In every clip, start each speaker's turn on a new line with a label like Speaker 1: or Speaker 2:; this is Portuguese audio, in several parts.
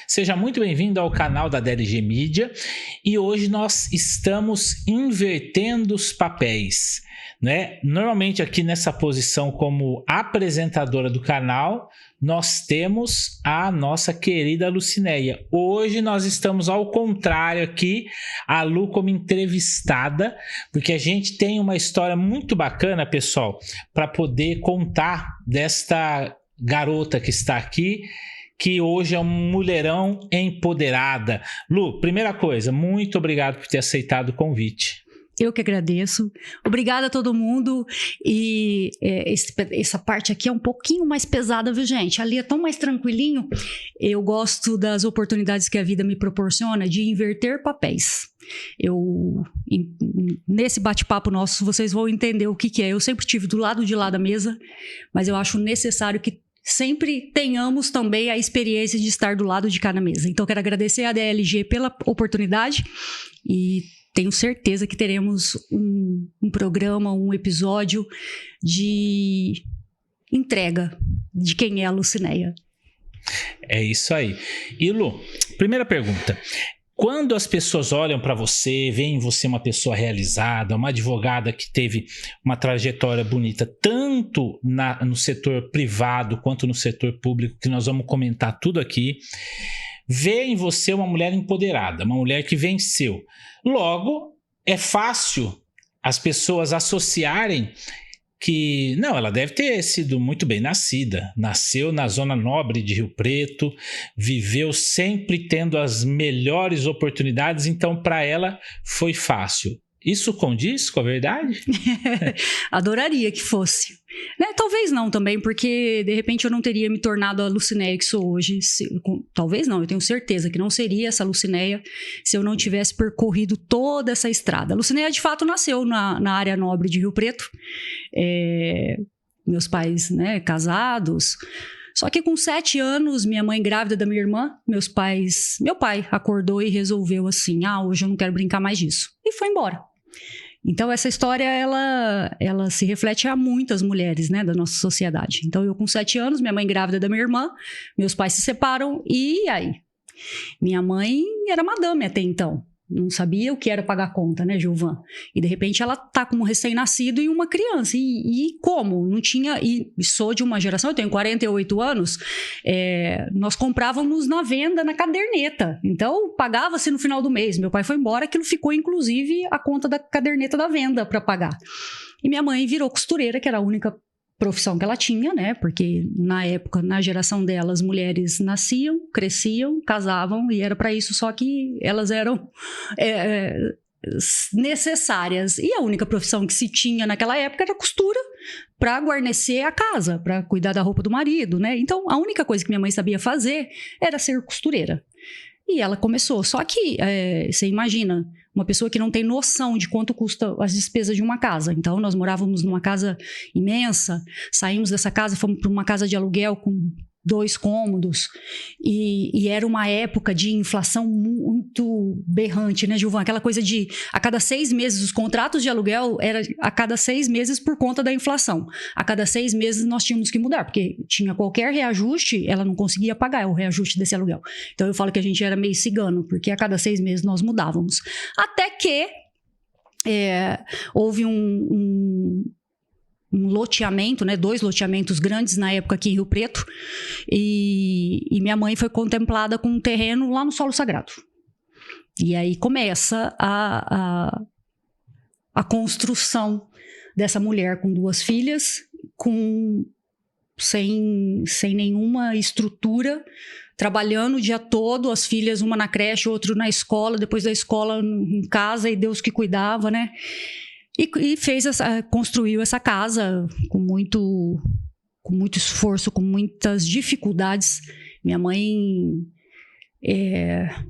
Speaker 1: Seja muito bem-vindo ao canal da DLG Mídia e hoje nós estamos invertendo os papéis, né? Normalmente aqui nessa posição como apresentadora do canal, nós temos a nossa querida Lucinéia. Hoje nós estamos ao contrário aqui, a Lu como entrevistada, porque a gente tem uma história muito bacana, pessoal, para poder contar desta garota que está aqui, que hoje é um mulherão empoderada. Lu, primeira coisa, muito obrigado por ter aceitado o convite.
Speaker 2: Eu que agradeço. Obrigada a todo mundo. E essa parte aqui é um pouquinho mais pesada, viu, gente? Ali é tão mais tranquilinho. Eu gosto das oportunidades que a vida me proporciona de inverter papéis. Nesse bate-papo nosso, vocês vão entender o que é. Eu sempre estive do lado de lá da mesa, mas eu acho necessário que sempre tenhamos também a experiência de estar do lado de cá na mesa. Então, quero agradecer a DLG pela oportunidade e tenho certeza que teremos um programa, um episódio de entrega de quem é a Lucinéia.
Speaker 1: É isso aí. E Lu, primeira pergunta. Quando as pessoas olham para você, veem em você uma pessoa realizada, uma advogada que teve uma trajetória bonita, tanto no setor privado quanto no setor público, que nós vamos comentar tudo aqui, vê em você uma mulher empoderada, uma mulher que venceu. Logo, é fácil as pessoas associarem que, não, ela deve ter sido muito bem nascida, nasceu na zona nobre de Rio Preto, viveu sempre tendo as melhores oportunidades, então para ela foi fácil. Isso condiz com a verdade?
Speaker 2: Adoraria que fosse. Né? Talvez não também, porque de repente eu não teria me tornado a Lucinéia que sou hoje. Talvez não, eu tenho certeza que não seria essa Lucinéia se eu não tivesse percorrido toda essa estrada. A Lucinéia de fato nasceu na área nobre de Rio Preto. Meus pais, né, casados. Só que com 7 anos, minha mãe grávida da minha irmã, meu pai acordou e resolveu assim, hoje eu não quero brincar mais disso. E foi embora. Então, essa história, ela se reflete a muitas mulheres, né, da nossa sociedade. Então, eu com 7 anos, minha mãe grávida da minha irmã, meus pais se separam, e aí? Minha mãe era madame até então. Não sabia o que era pagar conta, né, Gilvan? E de repente ela tá como recém-nascido e uma criança. E como? Não tinha... E sou de uma geração, eu tenho 48 anos, nós comprávamos na venda, na caderneta. Então, pagava-se no final do mês. Meu pai foi embora, aquilo ficou, inclusive, a conta da caderneta da venda para pagar. E minha mãe virou costureira, que era a única profissão que ela tinha, né? Porque na época, na geração dela, as mulheres nasciam, cresciam, casavam e era para isso, só que elas eram necessárias. E a única profissão que se tinha naquela época era costura para guarnecer a casa, para cuidar da roupa do marido, né? Então, a única coisa que minha mãe sabia fazer era ser costureira. E ela começou. Só que, você imagina, uma pessoa que não tem noção de quanto custa as despesas de uma casa. Então, nós morávamos numa casa imensa, saímos dessa casa, fomos para uma casa de aluguel com 2 cômodos, e era uma época de inflação muito berrante, né, Gilvan? Aquela coisa de, a cada 6 meses, os contratos de aluguel era a cada 6 meses por conta da inflação. A cada 6 meses nós tínhamos que mudar, porque tinha qualquer reajuste, ela não conseguia pagar o reajuste desse aluguel. Então eu falo que a gente era meio cigano, porque a cada 6 meses nós mudávamos. Até que houve um loteamento, né, 2 loteamentos grandes na época aqui em Rio Preto, e minha mãe foi contemplada com um terreno lá no Solo Sagrado. E aí começa a construção dessa mulher com 2 filhas, sem nenhuma estrutura, trabalhando o dia todo, as filhas, uma na creche, outra na escola, depois da escola em casa, e Deus que cuidava, né? E construiu essa casa com muito esforço, com muitas dificuldades. Minha mãe,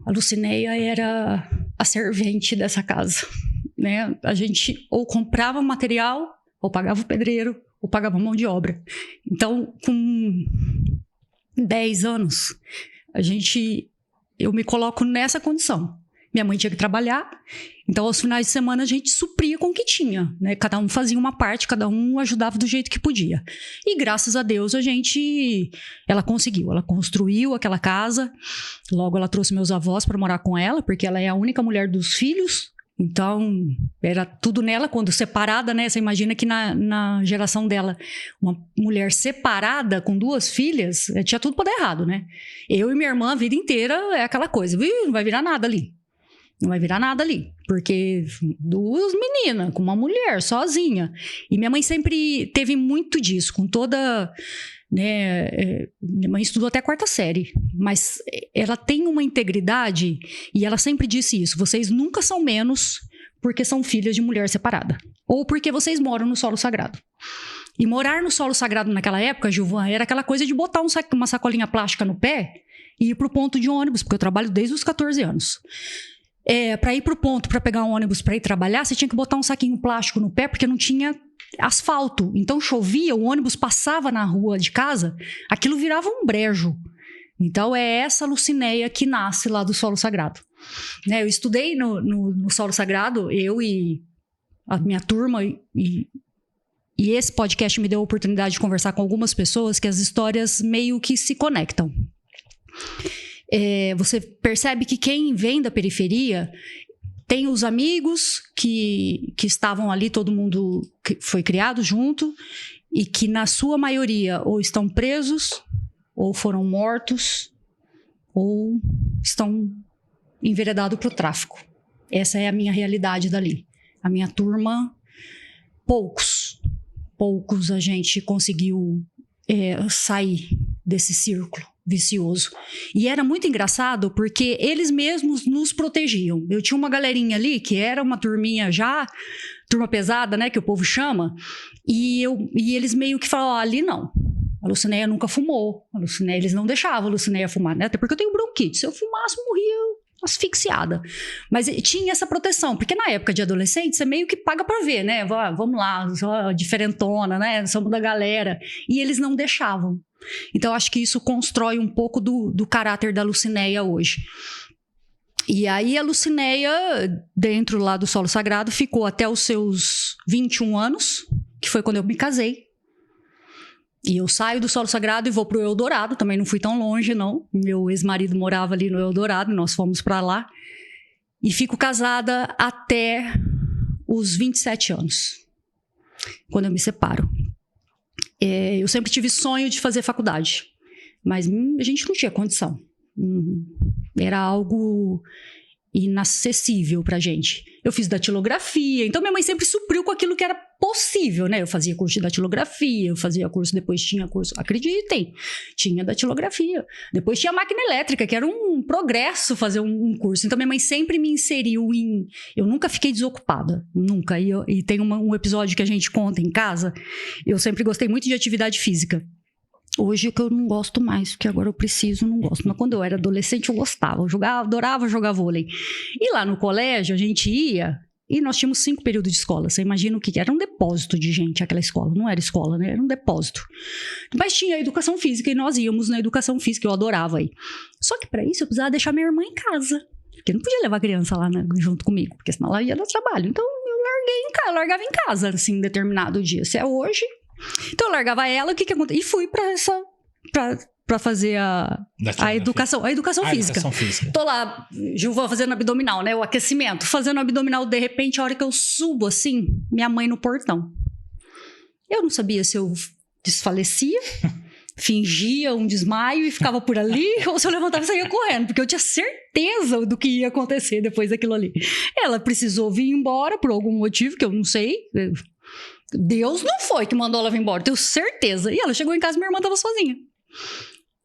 Speaker 2: a Lucinéia, era a servente dessa casa, né? A gente ou comprava material, ou pagava o pedreiro, ou pagava mão de obra. Então, com 10 anos, eu me coloco nessa condição. Minha mãe tinha que trabalhar, então aos finais de semana a gente supria com o que tinha, né? Cada um fazia uma parte, cada um ajudava do jeito que podia. E graças a Deus ela conseguiu, ela construiu aquela casa. Logo ela trouxe meus avós para morar com ela, porque ela é a única mulher dos filhos. Então era tudo nela. Quando separada, né? Você imagina que na geração dela, uma mulher separada com 2 filhas, tinha tudo para dar errado, né? Eu e minha irmã a vida inteira é aquela coisa, não vai virar nada ali. Não vai virar nada ali, porque 2 meninas com uma mulher sozinha. E minha mãe sempre teve muito disso, com toda, né? Minha mãe estudou até a 4ª série, mas ela tem uma integridade e ela sempre disse isso: vocês nunca são menos porque são filhas de mulher separada, ou porque vocês moram no solo sagrado. E morar no solo sagrado naquela época, Gilvan, era aquela coisa de botar uma sacolinha plástica no pé e ir pro ponto de ônibus, porque eu trabalho desde os 14 anos. Para ir pro ponto, para pegar um ônibus para ir trabalhar, você tinha que botar um saquinho plástico no pé, porque não tinha asfalto. Então chovia, o ônibus passava na rua de casa, aquilo virava um brejo. Então é essa Lucinéia que nasce lá do solo sagrado. Né, eu estudei no solo sagrado, eu e a minha turma, e esse podcast me deu a oportunidade de conversar com algumas pessoas que as histórias meio que se conectam. Você percebe que quem vem da periferia tem os amigos que estavam ali, todo mundo foi criado junto, e que na sua maioria ou estão presos, ou foram mortos, ou estão enveredados para o tráfico. Essa é a minha realidade dali. A minha turma, poucos a gente conseguiu sair desse círculo vicioso. E era muito engraçado porque eles mesmos nos protegiam. Eu tinha uma galerinha ali que era uma turminha já, turma pesada, né, que o povo chama, e eles meio que falavam: ali não, a Lucinéia nunca fumou, a Lucinéia, eles não deixavam a Lucinéia fumar, né, até porque eu tenho bronquite, se eu fumasse eu morria asfixiada. Mas tinha essa proteção, porque na época de adolescente você meio que paga pra ver, né, vamos lá, só diferentona, né, somos da galera, e eles não deixavam. Então acho que isso constrói um pouco do caráter da Lucinéia hoje. E aí a Lucinéia, dentro lá do solo sagrado, ficou até os seus 21 anos, que foi quando eu me casei. E eu saio do solo sagrado e vou pro Eldorado, também não fui tão longe não, meu ex-marido morava ali no Eldorado e nós fomos para lá. E fico casada até os 27 anos, quando eu me separo. Eu sempre tive sonho de fazer faculdade, mas a gente não tinha condição. Era algo inacessível pra gente. Eu fiz datilografia, então minha mãe sempre supriu com aquilo que era possível, né? Eu fazia curso de datilografia, eu fazia curso, depois tinha curso, acreditem, tinha datilografia. Depois tinha máquina elétrica, que era um progresso fazer um curso. Então minha mãe sempre me inseriu em... Eu nunca fiquei desocupada, nunca. E tem um episódio que a gente conta em casa, eu sempre gostei muito de atividade física. Hoje que eu não gosto mais, porque agora eu preciso, não gosto. Mas quando eu era adolescente eu gostava, adorava jogar vôlei. E lá no colégio a gente ia, e nós tínhamos 5 períodos de escola. Você imagina o que era? Um depósito de gente aquela escola, não era escola, né? Era um depósito. Mas tinha a educação física e nós íamos na educação física, eu adorava aí. Só que para isso eu precisava deixar minha irmã em casa, porque eu não podia levar a criança lá, né, junto comigo, porque senão ela ia no trabalho. Então eu largava em casa, assim, em determinado dia. Se é hoje... Então eu largava ela, o que aconteceu? E fui pra fazer a educação física. Tô lá, Gilvan, fazendo abdominal, né? O aquecimento. Fazendo abdominal, de repente, a hora que eu subo assim, minha mãe no portão. Eu não sabia se eu desfalecia, fingia um desmaio e ficava por ali, ou se eu levantava e saía correndo, porque eu tinha certeza do que ia acontecer depois daquilo ali. Ela precisou vir embora por algum motivo que eu não sei. Deus não foi que mandou ela vir embora, tenho certeza. E ela chegou em casa e minha irmã estava sozinha.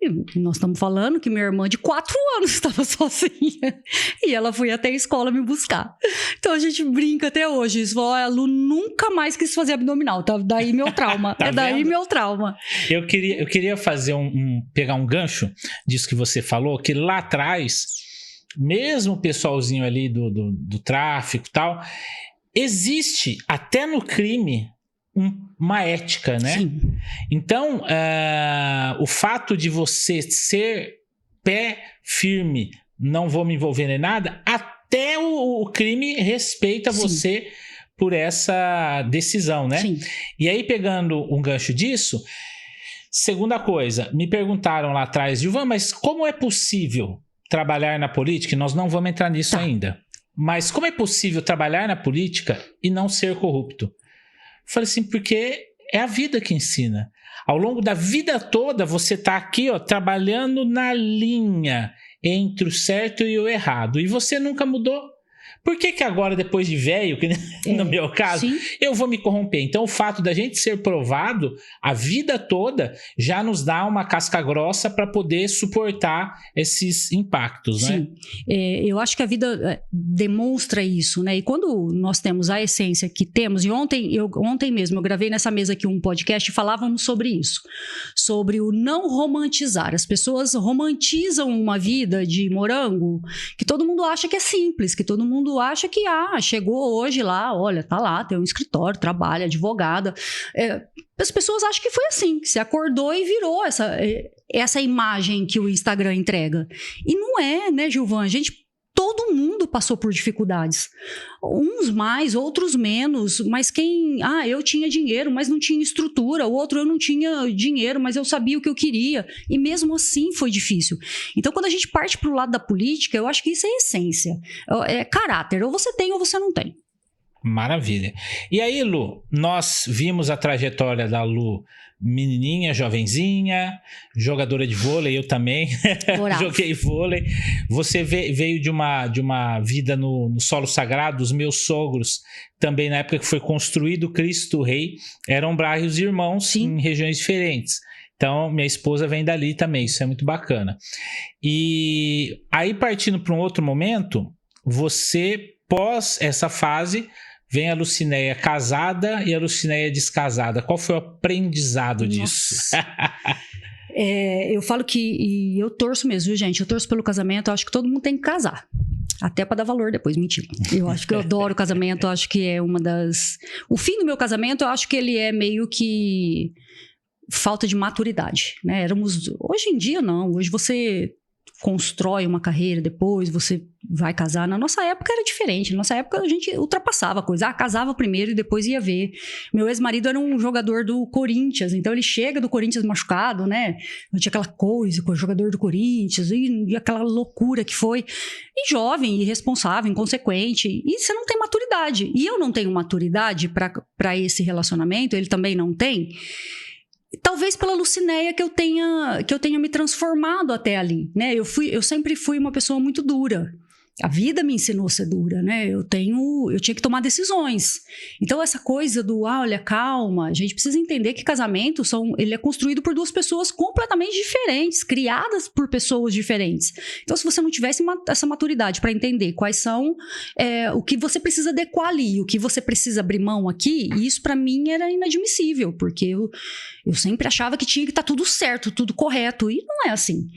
Speaker 2: E nós estamos falando que minha irmã de 4 anos estava sozinha. E ela foi até a escola me buscar. Então a gente brinca até hoje. Isso, a Lu nunca mais quis fazer abdominal. Tá? Daí meu trauma.
Speaker 1: Tá
Speaker 2: daí meu trauma.
Speaker 1: Eu queria fazer pegar um gancho disso que você falou, que lá atrás, mesmo o pessoalzinho ali do tráfico e tal, existe até no crime uma ética, né?
Speaker 2: Sim.
Speaker 1: Então, o fato de você ser pé firme, não vou me envolver em nada, até o crime respeita
Speaker 2: Sim.
Speaker 1: você por essa decisão, né?
Speaker 2: Sim.
Speaker 1: E aí, pegando um gancho disso, segunda coisa, me perguntaram lá atrás, Gilvan, mas como é possível trabalhar na política? Nós não vamos entrar nisso ainda. Mas como é possível trabalhar na política e não ser corrupto? Eu falei assim, porque é a vida que ensina. Ao longo da vida toda, você está aqui, ó, trabalhando na linha entre o certo e o errado. E você nunca mudou. Por que agora, depois de velho, que no meu caso,
Speaker 2: sim.
Speaker 1: eu vou me corromper? Então, o fato da gente ser provado a vida toda já nos dá uma casca grossa para poder suportar esses impactos, né?
Speaker 2: Sim, eu acho que a vida demonstra isso, né? E quando nós temos a essência que temos, e ontem mesmo eu gravei nessa mesa aqui um podcast e falávamos sobre isso, sobre o não romantizar. As pessoas romantizam uma vida de morango que todo mundo acha que é simples, que todo mundo acha que chegou hoje lá, olha, tá lá, tem um escritório, trabalha, advogada. As pessoas acham que foi assim, que se acordou e virou essa imagem que o Instagram entrega. E não é, né, Gilvan? Todo mundo passou por dificuldades. Uns mais, outros menos. Mas eu tinha dinheiro, mas não tinha estrutura. O outro, eu não tinha dinheiro, mas eu sabia o que eu queria. E mesmo assim foi difícil. Então, quando a gente parte para o lado da política, eu acho que isso é essência. É caráter. Ou você tem ou você não tem.
Speaker 1: Maravilha. E aí, Lu, nós vimos a trajetória da Lu, menininha, jovenzinha, jogadora de vôlei, eu também joguei vôlei. Você veio de uma vida no solo sagrado. Os meus sogros, também na época que foi construído o Cristo Rei, eram bairros irmãos. Sim. Em regiões diferentes. Então, minha esposa vem dali também, isso é muito bacana. E aí, partindo para um outro momento, você, pós essa fase, vem a Lucinéia casada e a Lucinéia descasada. Qual foi o aprendizado disso?
Speaker 2: Eu falo e eu torço mesmo, viu, gente? Eu torço pelo casamento, eu acho que todo mundo tem que casar. Até para dar valor depois, mentira. Eu acho que eu adoro o casamento, eu acho que é uma das... O fim do meu casamento, eu acho que ele é meio que falta de maturidade, né? Hoje em dia, não. Hoje você constrói uma carreira, depois você vai casar. Na nossa época era diferente. Na nossa época a gente ultrapassava a coisa. Casava primeiro e depois ia ver. Meu ex-marido era um jogador do Corinthians, então ele chega do Corinthians machucado, né? Não tinha aquela coisa com o jogador do Corinthians e aquela loucura que foi. E jovem, irresponsável, inconsequente. E você não tem maturidade. E eu não tenho maturidade para esse relacionamento, ele também não tem. Talvez pela Lucinéia que eu tenha me transformado até ali, né? Eu sempre fui uma pessoa muito dura. A vida me ensinou a ser dura, né? Eu tinha que tomar decisões. Então, essa coisa do, olha, calma, a gente precisa entender que casamento ele é construído por duas pessoas completamente diferentes, criadas por pessoas diferentes. Então, se você não tivesse essa maturidade para entender quais são o que você precisa adequar ali, o que você precisa abrir mão aqui, isso para mim era inadmissível, porque eu sempre achava que tinha que estar tudo certo, tudo correto, e não é assim.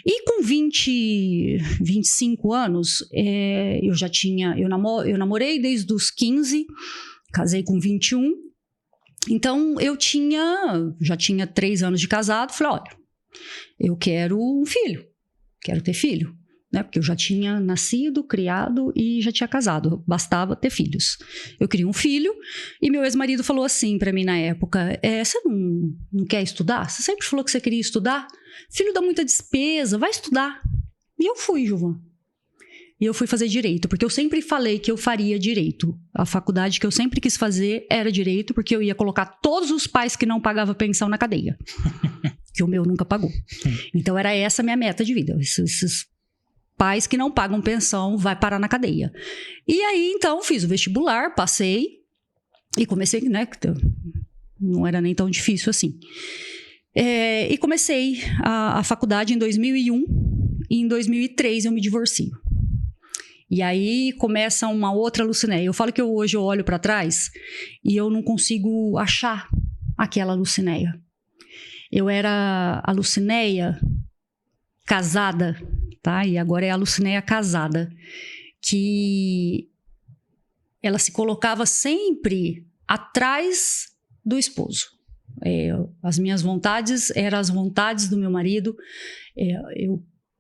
Speaker 2: E com 25 anos, eu namorei desde os 15, casei com 21, então já tinha 3 anos de casado, falei, olha, eu quero um filho, quero ter filho, né? Porque eu já tinha nascido, criado e já tinha casado, bastava ter filhos. Eu queria um filho e meu ex-marido falou assim pra mim na época, você não quer estudar? Você sempre falou que você queria estudar? Filho dá muita despesa, vai estudar. E eu fui, Gilvan. E eu fui fazer direito, porque eu sempre falei que eu faria direito. A faculdade que eu sempre quis fazer era direito, porque eu ia colocar todos os pais que não pagavam pensão na cadeia. Que o meu nunca pagou. Então era essa a minha meta de vida. Esses pais que não pagam pensão vai parar na cadeia. E aí, então, fiz o vestibular, passei e comecei, né? Não era nem tão difícil assim. E comecei a faculdade em 2001 e em 2003 eu me divorcio. E aí começa uma outra Lucinéia. Eu falo que hoje eu olho para trás e eu não consigo achar aquela Lucinéia. Eu era a Lucinéia casada, tá? E agora é a Lucinéia casada, que ela se colocava sempre atrás do esposo. As minhas vontades eram as vontades do meu marido.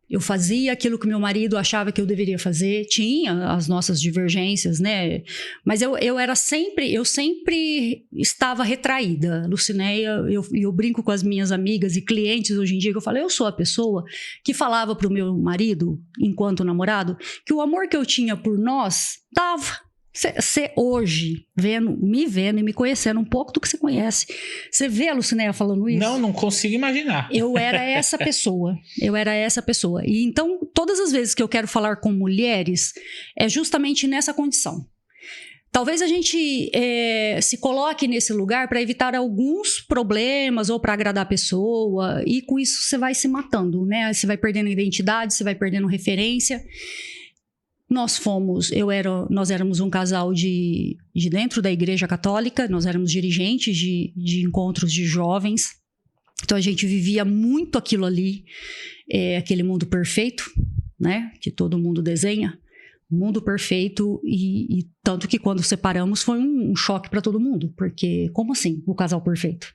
Speaker 2: Eu fazia aquilo que meu marido achava que eu deveria fazer. Tinha as nossas divergências, né? Mas eu sempre estava retraída. Lucinéia, eu brinco com as minhas amigas e clientes hoje em dia, que eu falo, eu sou a pessoa que falava pro meu marido, enquanto namorado, que o amor que eu tinha por nós dava. Você hoje, me vendo e me conhecendo um pouco do que você conhece, você vê a Lucinéia falando isso?
Speaker 1: Não consigo imaginar.
Speaker 2: Eu era essa pessoa. E então, todas as vezes que eu quero falar com mulheres, é justamente nessa condição. Talvez a gente se coloque nesse lugar para evitar alguns problemas ou para agradar a pessoa, e com isso você vai se matando, né? Você vai perdendo identidade, você vai perdendo referência. Nós éramos um casal de dentro da Igreja Católica, nós éramos dirigentes de encontros de jovens, então a gente vivia muito aquilo ali, aquele mundo perfeito, né, que todo mundo desenha, mundo perfeito, e tanto que quando separamos foi um choque para todo mundo, porque como assim, o casal perfeito?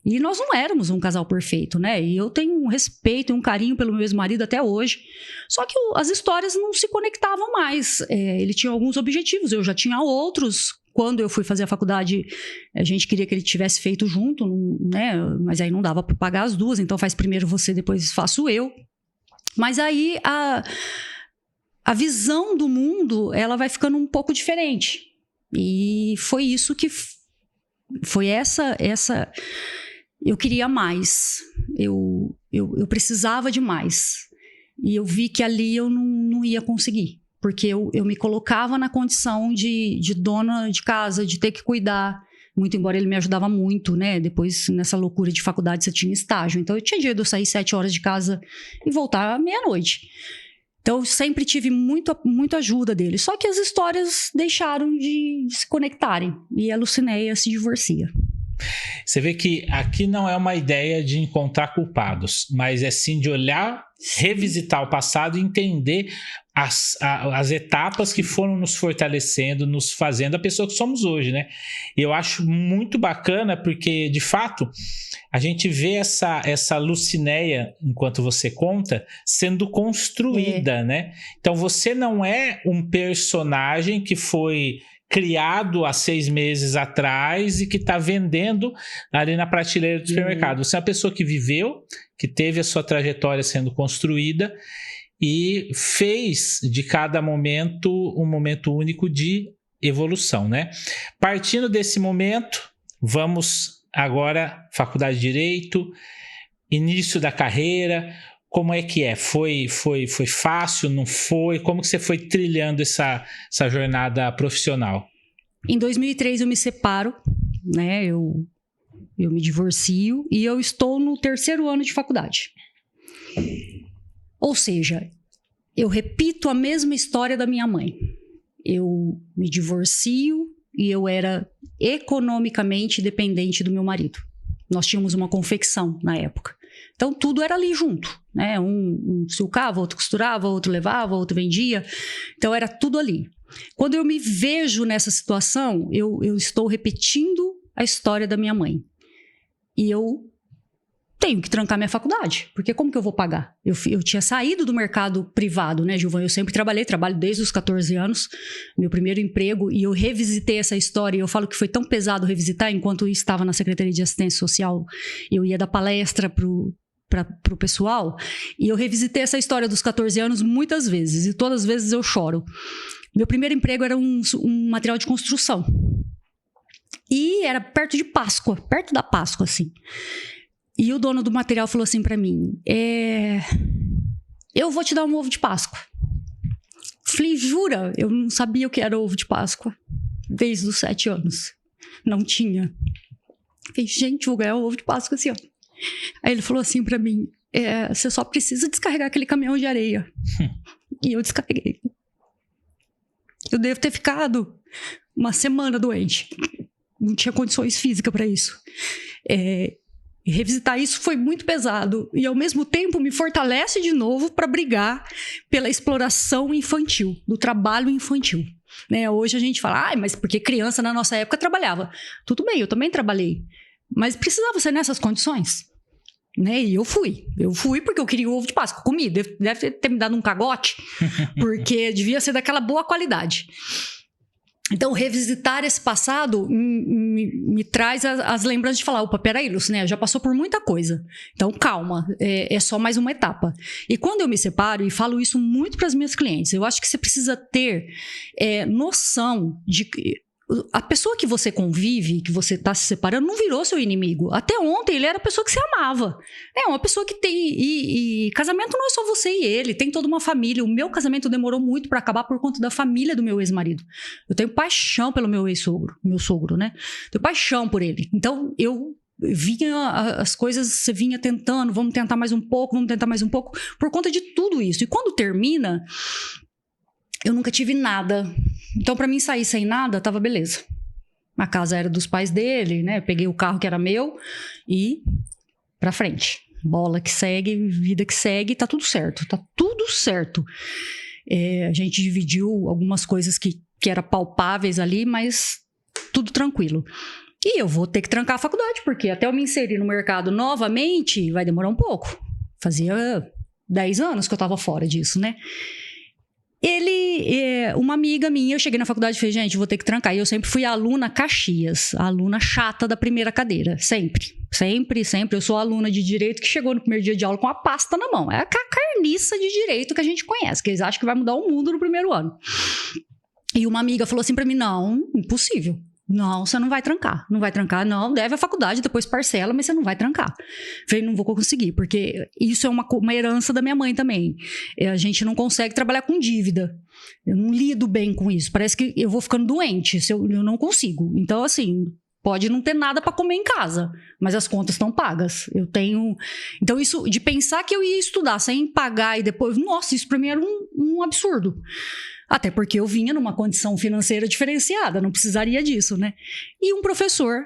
Speaker 2: E nós não éramos um casal perfeito, né? E eu tenho um respeito e um carinho pelo meu ex-marido até hoje. Só que as histórias não se conectavam mais. Ele tinha alguns objetivos, eu já tinha outros. Quando eu fui fazer a faculdade, a gente queria que ele tivesse feito junto, né? Mas aí não dava para pagar as duas, então faz primeiro você, depois faço eu. Mas aí a visão do mundo, ela vai ficando um pouco diferente. E foi isso que... Foi essa eu queria mais, eu precisava de mais, e eu vi que ali eu não ia conseguir, porque eu me colocava na condição de dona de casa, de ter que cuidar, muito embora ele me ajudava muito, né? Depois, nessa loucura de faculdade, você tinha estágio, então eu tinha dia de eu sair 7 horas de casa e voltar à meia-noite. Então eu sempre tive muita ajuda dele, só que as histórias deixaram de se conectarem, e a Lucinéia se divorcia.
Speaker 1: Você vê que aqui não é uma ideia de encontrar culpados, mas é sim de olhar, revisitar o passado e entender as etapas que foram nos fortalecendo, nos fazendo a pessoa que somos hoje, né? E eu acho muito bacana porque, de fato, a gente vê essa Lucinéia, enquanto você conta, sendo construída, né? Então você não é um personagem que foi criado há 6 meses atrás e que está vendendo ali na prateleira do supermercado. Você é uma pessoa que viveu, que teve a sua trajetória sendo construída e fez de cada momento um momento único de evolução, né? Partindo desse momento, vamos agora faculdade de Direito, início da carreira. Como é que é? Foi fácil? Não foi? Como que você foi trilhando essa jornada profissional?
Speaker 2: Em 2003 eu me separo, né? Eu me divorcio e eu estou no 3º ano de faculdade. Ou seja, eu repito a mesma história da minha mãe. Eu me divorcio e eu era economicamente dependente do meu marido. Nós tínhamos uma confecção na época. Então, tudo era ali junto, né? Um sulcava, outro costurava, outro levava, outro vendia. Então, era tudo ali. Quando eu me vejo nessa situação, eu estou repetindo a história da minha mãe. E eu tenho que trancar minha faculdade, porque como que eu vou pagar? Eu tinha saído do mercado privado, né, Gilvan? Eu sempre trabalho desde os 14 anos, meu primeiro emprego, e eu revisitei essa história, e eu falo que foi tão pesado revisitar, enquanto eu estava na Secretaria de Assistência Social, eu ia dar palestra pro pessoal, e eu revisitei essa história dos 14 anos muitas vezes, e todas as vezes eu choro. Meu primeiro emprego era um material de construção, e era perto da Páscoa, assim. E o dono do material falou assim pra mim, eu vou te dar um ovo de Páscoa. Falei, jura? Eu não sabia o que era ovo de Páscoa desde os 7 anos. Não tinha. Falei, gente, vou ganhar um ovo de Páscoa assim, ó. Aí ele falou assim pra mim, você só precisa descarregar aquele caminhão de areia. E eu descarreguei. Eu devo ter ficado uma semana doente. Não tinha condições físicas pra isso. Revisitar isso foi muito pesado e ao mesmo tempo me fortalece de novo para brigar pela exploração infantil, do trabalho infantil, né? Hoje a gente fala, mas porque criança na nossa época trabalhava. Tudo bem, eu também trabalhei, mas precisava ser nessas condições? Né? E eu fui porque eu queria o ovo de Páscoa, comi, deve ter me dado um cagote, porque devia ser daquela boa qualidade. Então, revisitar esse passado me traz as lembranças de falar, opa, peraí, Lucinéia, já passou por muita coisa. Então, calma, é só mais uma etapa. E quando eu me separo, e falo isso muito para as minhas clientes, eu acho que você precisa ter noção de que a pessoa que você convive, que você está se separando, não virou seu inimigo. Até ontem ele era a pessoa que você amava. É uma pessoa que tem... E casamento não é só você e ele, tem toda uma família. O meu casamento demorou muito para acabar por conta da família do meu ex-marido. Eu tenho paixão pelo meu ex-sogro, meu sogro, né? Tenho paixão por ele. Então, eu vinha as coisas, você vinha tentando, vamos tentar mais um pouco, por conta de tudo isso. E quando termina, eu nunca tive nada. Então, para mim sair sem nada, tava beleza. A casa era dos pais dele, né? Peguei o carro que era meu e pra frente. Bola que segue, vida que segue, tá tudo certo. Tá tudo certo. A gente dividiu algumas coisas que eram palpáveis ali, mas tudo tranquilo. E eu vou ter que trancar a faculdade, porque até eu me inserir no mercado novamente, vai demorar um pouco. Fazia 10 anos que eu tava fora disso, né? Uma amiga minha, eu cheguei na faculdade e falei, gente, vou ter que trancar. E eu sempre fui aluna Caxias, a aluna chata da primeira cadeira. Sempre. Eu sou aluna de direito que chegou no primeiro dia de aula com a pasta na mão. É a carniça de direito que a gente conhece, que eles acham que vai mudar o mundo no primeiro ano. E uma amiga falou assim pra mim, não, impossível. Não, você não vai trancar. Não vai trancar, não. Deve a faculdade, depois parcela, mas você não vai trancar. Falei, não vou conseguir, porque isso é uma herança da minha mãe também. A gente não consegue trabalhar com dívida. Eu não lido bem com isso. Parece que eu vou ficando doente se eu não consigo. Então, assim, pode não ter nada para comer em casa, mas as contas estão pagas. Eu tenho... Então, isso de pensar que eu ia estudar sem pagar e depois... Nossa, isso para mim era um absurdo. Até porque eu vinha numa condição financeira diferenciada, não precisaria disso, né? E um professor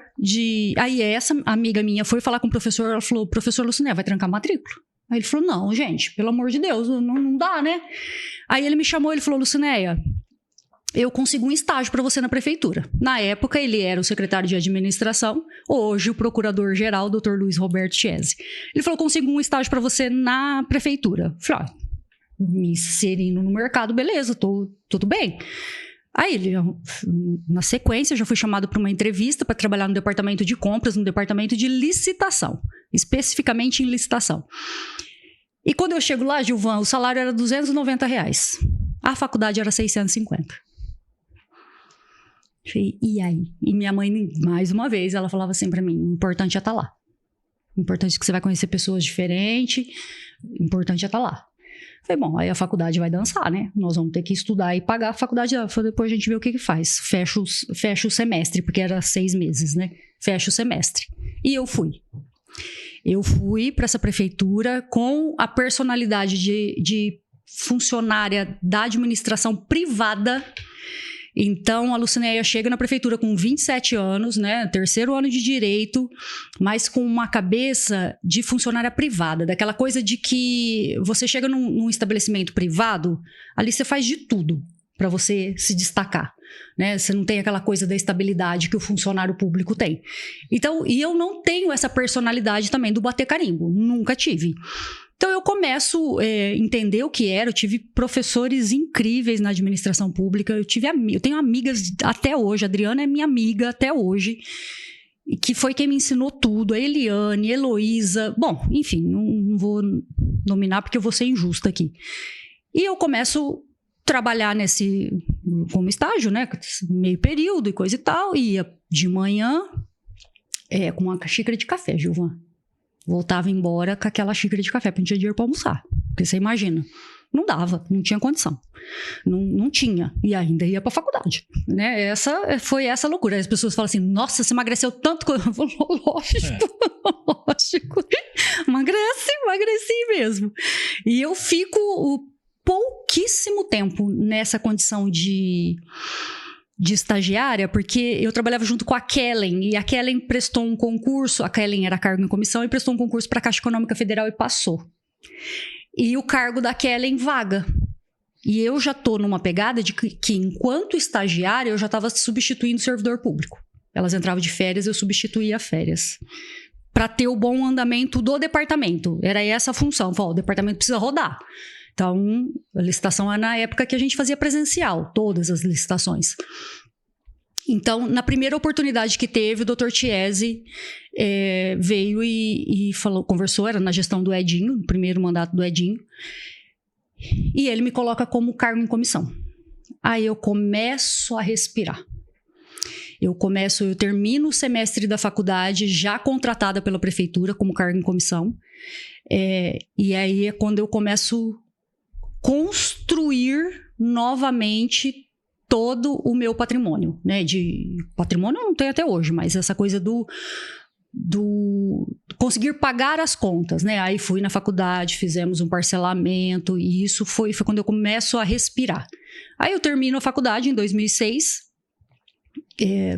Speaker 2: Aí essa amiga minha foi falar com o professor, ela falou, professor Lucinéia, vai trancar a matrícula? Aí ele falou, não, gente, pelo amor de Deus, não dá, né? Aí ele me chamou, ele falou, Lucinéia, eu consigo um estágio para você na prefeitura. Na época, ele era o secretário de administração, hoje o procurador-geral, Dr. Luiz Roberto Chiesi. Ele falou, consigo um estágio para você na prefeitura. Eu falei, me inserindo no mercado, beleza, tudo bem. Aí ele, na sequência, eu já fui chamado para uma entrevista para trabalhar no departamento de compras, no departamento de licitação, especificamente em licitação. E quando eu chego lá, Gilvan, o salário era R$290. A faculdade era 650. E aí? E minha mãe, mais uma vez, ela falava assim para mim, o importante é estar lá. O importante é que você vai conhecer pessoas diferentes, o importante é estar lá. Falei, bom, aí a faculdade vai dançar, né? Nós vamos ter que estudar e pagar a faculdade. Depois a gente vê o que faz. Fecha o semestre, porque era 6 meses, né? Fecha o semestre. E eu fui. Eu fui para essa prefeitura com a personalidade de funcionária da administração privada. Então, a Lucinéia chega na prefeitura com 27 anos, né? 3º ano de direito, mas com uma cabeça de funcionária privada, daquela coisa de que você chega num estabelecimento privado, ali você faz de tudo para você se destacar, né? Você não tem aquela coisa da estabilidade que o funcionário público tem. Então, e eu não tenho essa personalidade também do bater carimbo, nunca tive. Então, eu começo a entender o que era. Eu tive professores incríveis na administração pública. Eu tenho amigas até hoje. A Adriana é minha amiga até hoje. Que foi quem me ensinou tudo. A Eliane, Heloísa. Bom, enfim, não vou nominar porque eu vou ser injusta aqui. E eu começo a trabalhar como estágio, né? Meio período e coisa e tal. Ia de manhã com uma xícara de café, Gilvan. Voltava embora com aquela xícara de café, porque não tinha dinheiro para almoçar. Porque você imagina, não dava, não tinha condição. Não tinha. E ainda ia para a faculdade. Né? Foi essa loucura. As pessoas falam assim, nossa, você emagreceu tanto. Eu falo, lógico. Emagreci mesmo. E eu fico pouquíssimo tempo nessa condição de estagiária, porque eu trabalhava junto com a Kellen, e a Kellen prestou um concurso, a Kellen era cargo em comissão, e prestou um concurso para a Caixa Econômica Federal e passou. E o cargo da Kellen vaga. E eu já estou numa pegada de que enquanto estagiária, eu já estava substituindo o servidor público. Elas entravam de férias, eu substituía férias. para ter o bom andamento do departamento. Era essa a função. O departamento precisa rodar. Então, a licitação é na época que a gente fazia presencial, todas as licitações. Então, na primeira oportunidade que teve, o Dr. Chiesi veio e falou, conversou, era na gestão do Edinho, no primeiro mandato do Edinho, e ele me coloca como cargo em comissão. Aí eu começo a respirar. Eu termino o semestre da faculdade já contratada pela prefeitura como cargo em comissão. E aí é quando eu começo a construir novamente todo o meu patrimônio, né? Patrimônio eu não tenho até hoje, mas essa coisa do conseguir pagar as contas, né? Aí fui na faculdade, fizemos um parcelamento e isso foi quando eu começo a respirar. Aí eu termino a faculdade em 2006,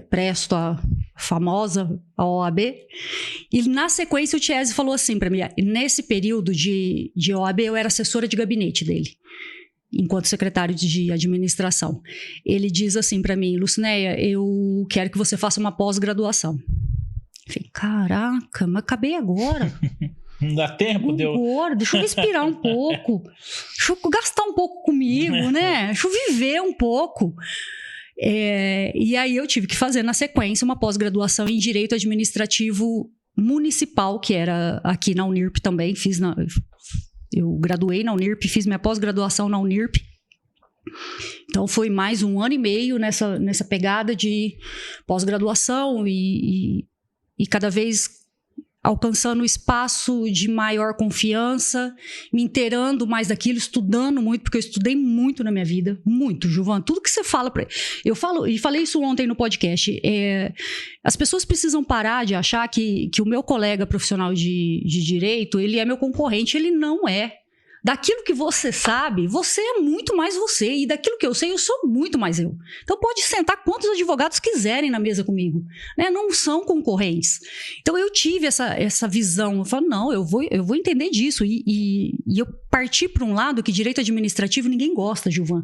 Speaker 2: presto a famosa OAB, e na sequência o Chiesi falou assim para mim, nesse período de OAB eu era assessora de gabinete dele, enquanto secretário de administração. Ele diz assim para mim, Lucinéia, eu quero que você faça uma pós-graduação. Eu falei, caraca, mas acabei agora.
Speaker 1: Não dá tempo?
Speaker 2: Agora, deixa eu respirar um pouco, deixa eu gastar um pouco comigo, né? Deixa eu viver um pouco. E aí eu tive que fazer na sequência uma pós-graduação em Direito Administrativo Municipal, que era aqui na Unirp também, eu graduei na Unirp, fiz minha pós-graduação na Unirp. Então foi mais 1 ano e meio nessa pegada de pós-graduação e cada vez alcançando espaço de maior confiança, me inteirando mais daquilo, estudando muito, porque eu estudei muito na minha vida, muito, Gilvan, tudo que você fala eu falo, e falei isso ontem no podcast, as pessoas precisam parar de achar que o meu colega profissional de direito, ele é meu concorrente, ele não é. Daquilo que você sabe, você é muito mais você. E daquilo que eu sei, eu sou muito mais eu. Então pode sentar quantos advogados quiserem na mesa comigo, né? Não são concorrentes. Então eu tive essa visão. Eu falo, não, eu vou entender disso. E eu parti para um lado que direito administrativo ninguém gosta, Gilvan.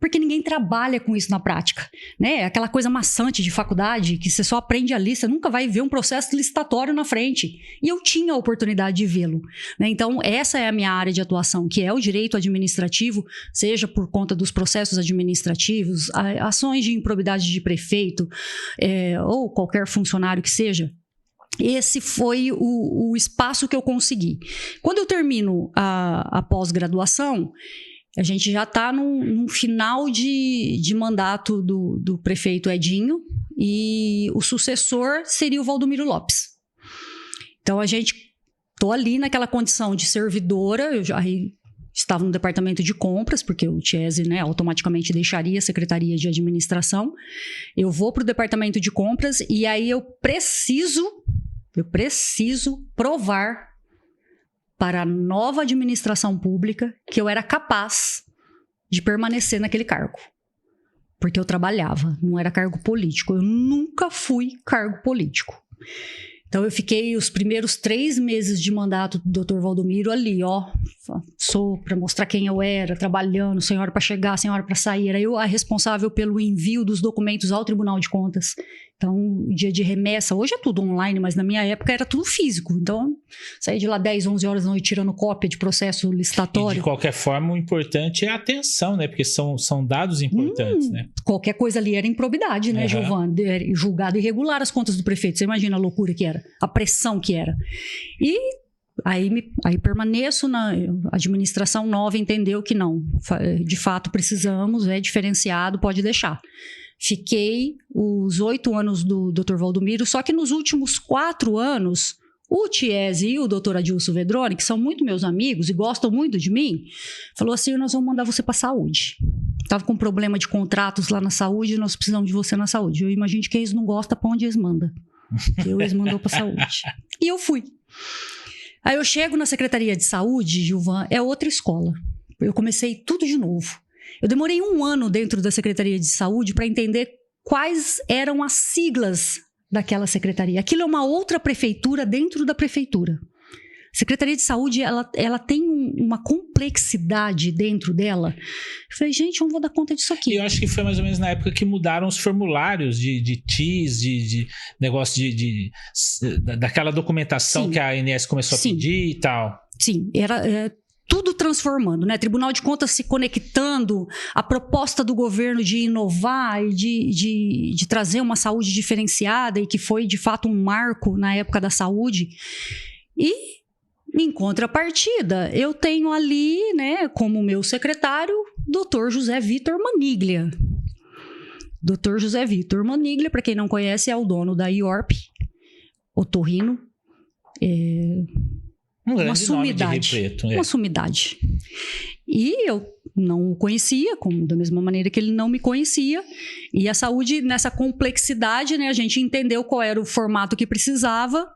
Speaker 2: Porque ninguém trabalha com isso na prática, né? Aquela coisa maçante de faculdade que você só aprende ali, você nunca vai ver um processo licitatório na frente. E eu tinha a oportunidade de vê-lo, né? Então, essa é a minha área de atuação, que é o direito administrativo, seja por conta dos processos administrativos, ações de improbidade de prefeito, ou qualquer funcionário que seja. Esse foi o espaço que eu consegui. Quando eu termino a pós-graduação, a gente já está num final de mandato do prefeito Edinho e o sucessor seria o Valdomiro Lopes. Então, estou ali naquela condição de servidora, eu já estava no departamento de compras, porque o Chiesi, né, automaticamente deixaria a secretaria de administração. Eu vou para o departamento de compras e aí eu preciso provar para a nova administração pública que eu era capaz de permanecer naquele cargo. Porque eu trabalhava, não era cargo político. Eu nunca fui cargo político. Então, eu fiquei os primeiros 3 meses de mandato do Dr. Valdomiro ali, para mostrar quem eu era, trabalhando, sem hora para chegar, sem hora para sair. Era eu a responsável pelo envio dos documentos ao Tribunal de Contas. Então, dia de remessa, hoje é tudo online, mas na minha época era tudo físico. Então, saí de lá 10, 11 horas da noite tirando cópia de processo licitatório.
Speaker 1: E de qualquer forma, o importante é a atenção, né? Porque são dados importantes, né?
Speaker 2: Qualquer coisa ali era improbidade, né, Gilvan? Julgado irregular as contas do prefeito. Você imagina a loucura que era, a pressão que era. E aí permaneço na administração nova, entendeu que não, de fato precisamos, é diferenciado, pode deixar. Fiquei os 8 anos do Dr. Valdomiro, só que nos últimos 4 anos, o Chiesi e o Dr. Adilson Vedroni, que são muito meus amigos e gostam muito de mim, falou assim, nós vamos mandar você para a saúde. Estava com problema de contratos lá na saúde, nós precisamos de você na saúde. Eu imagino que eles não gostam, para onde eles mandam. Eles mandou para a saúde. E eu fui. Aí eu chego na Secretaria de Saúde, Gilvan, é outra escola. Eu comecei tudo de novo. Eu demorei 1 ano dentro da Secretaria de Saúde para entender quais eram as siglas daquela secretaria. Aquilo é uma outra prefeitura dentro da prefeitura. Secretaria de Saúde, ela tem uma complexidade dentro dela. Eu falei, gente, eu não vou dar conta disso aqui.
Speaker 1: E eu acho que foi mais ou menos na época que mudaram os formulários de TIS, de negócio daquela documentação
Speaker 2: Sim.
Speaker 1: que a ANS começou a pedir e tal.
Speaker 2: Sim, era tudo transformando, né? Tribunal de Contas se conectando, a proposta do governo de inovar e de trazer uma saúde diferenciada e que foi, de fato, um marco na época da saúde. E, em contrapartida, eu tenho ali, né, como meu secretário, Dr. José Vitor Maniglia. Dr. José Vitor Maniglia, para quem não conhece, é o dono da IORP, otorrino. Uma sumidade. Uma sumidade. E eu não o conhecia, da mesma maneira que ele não me conhecia. E a saúde, nessa complexidade, né, a gente entendeu qual era o formato que precisava.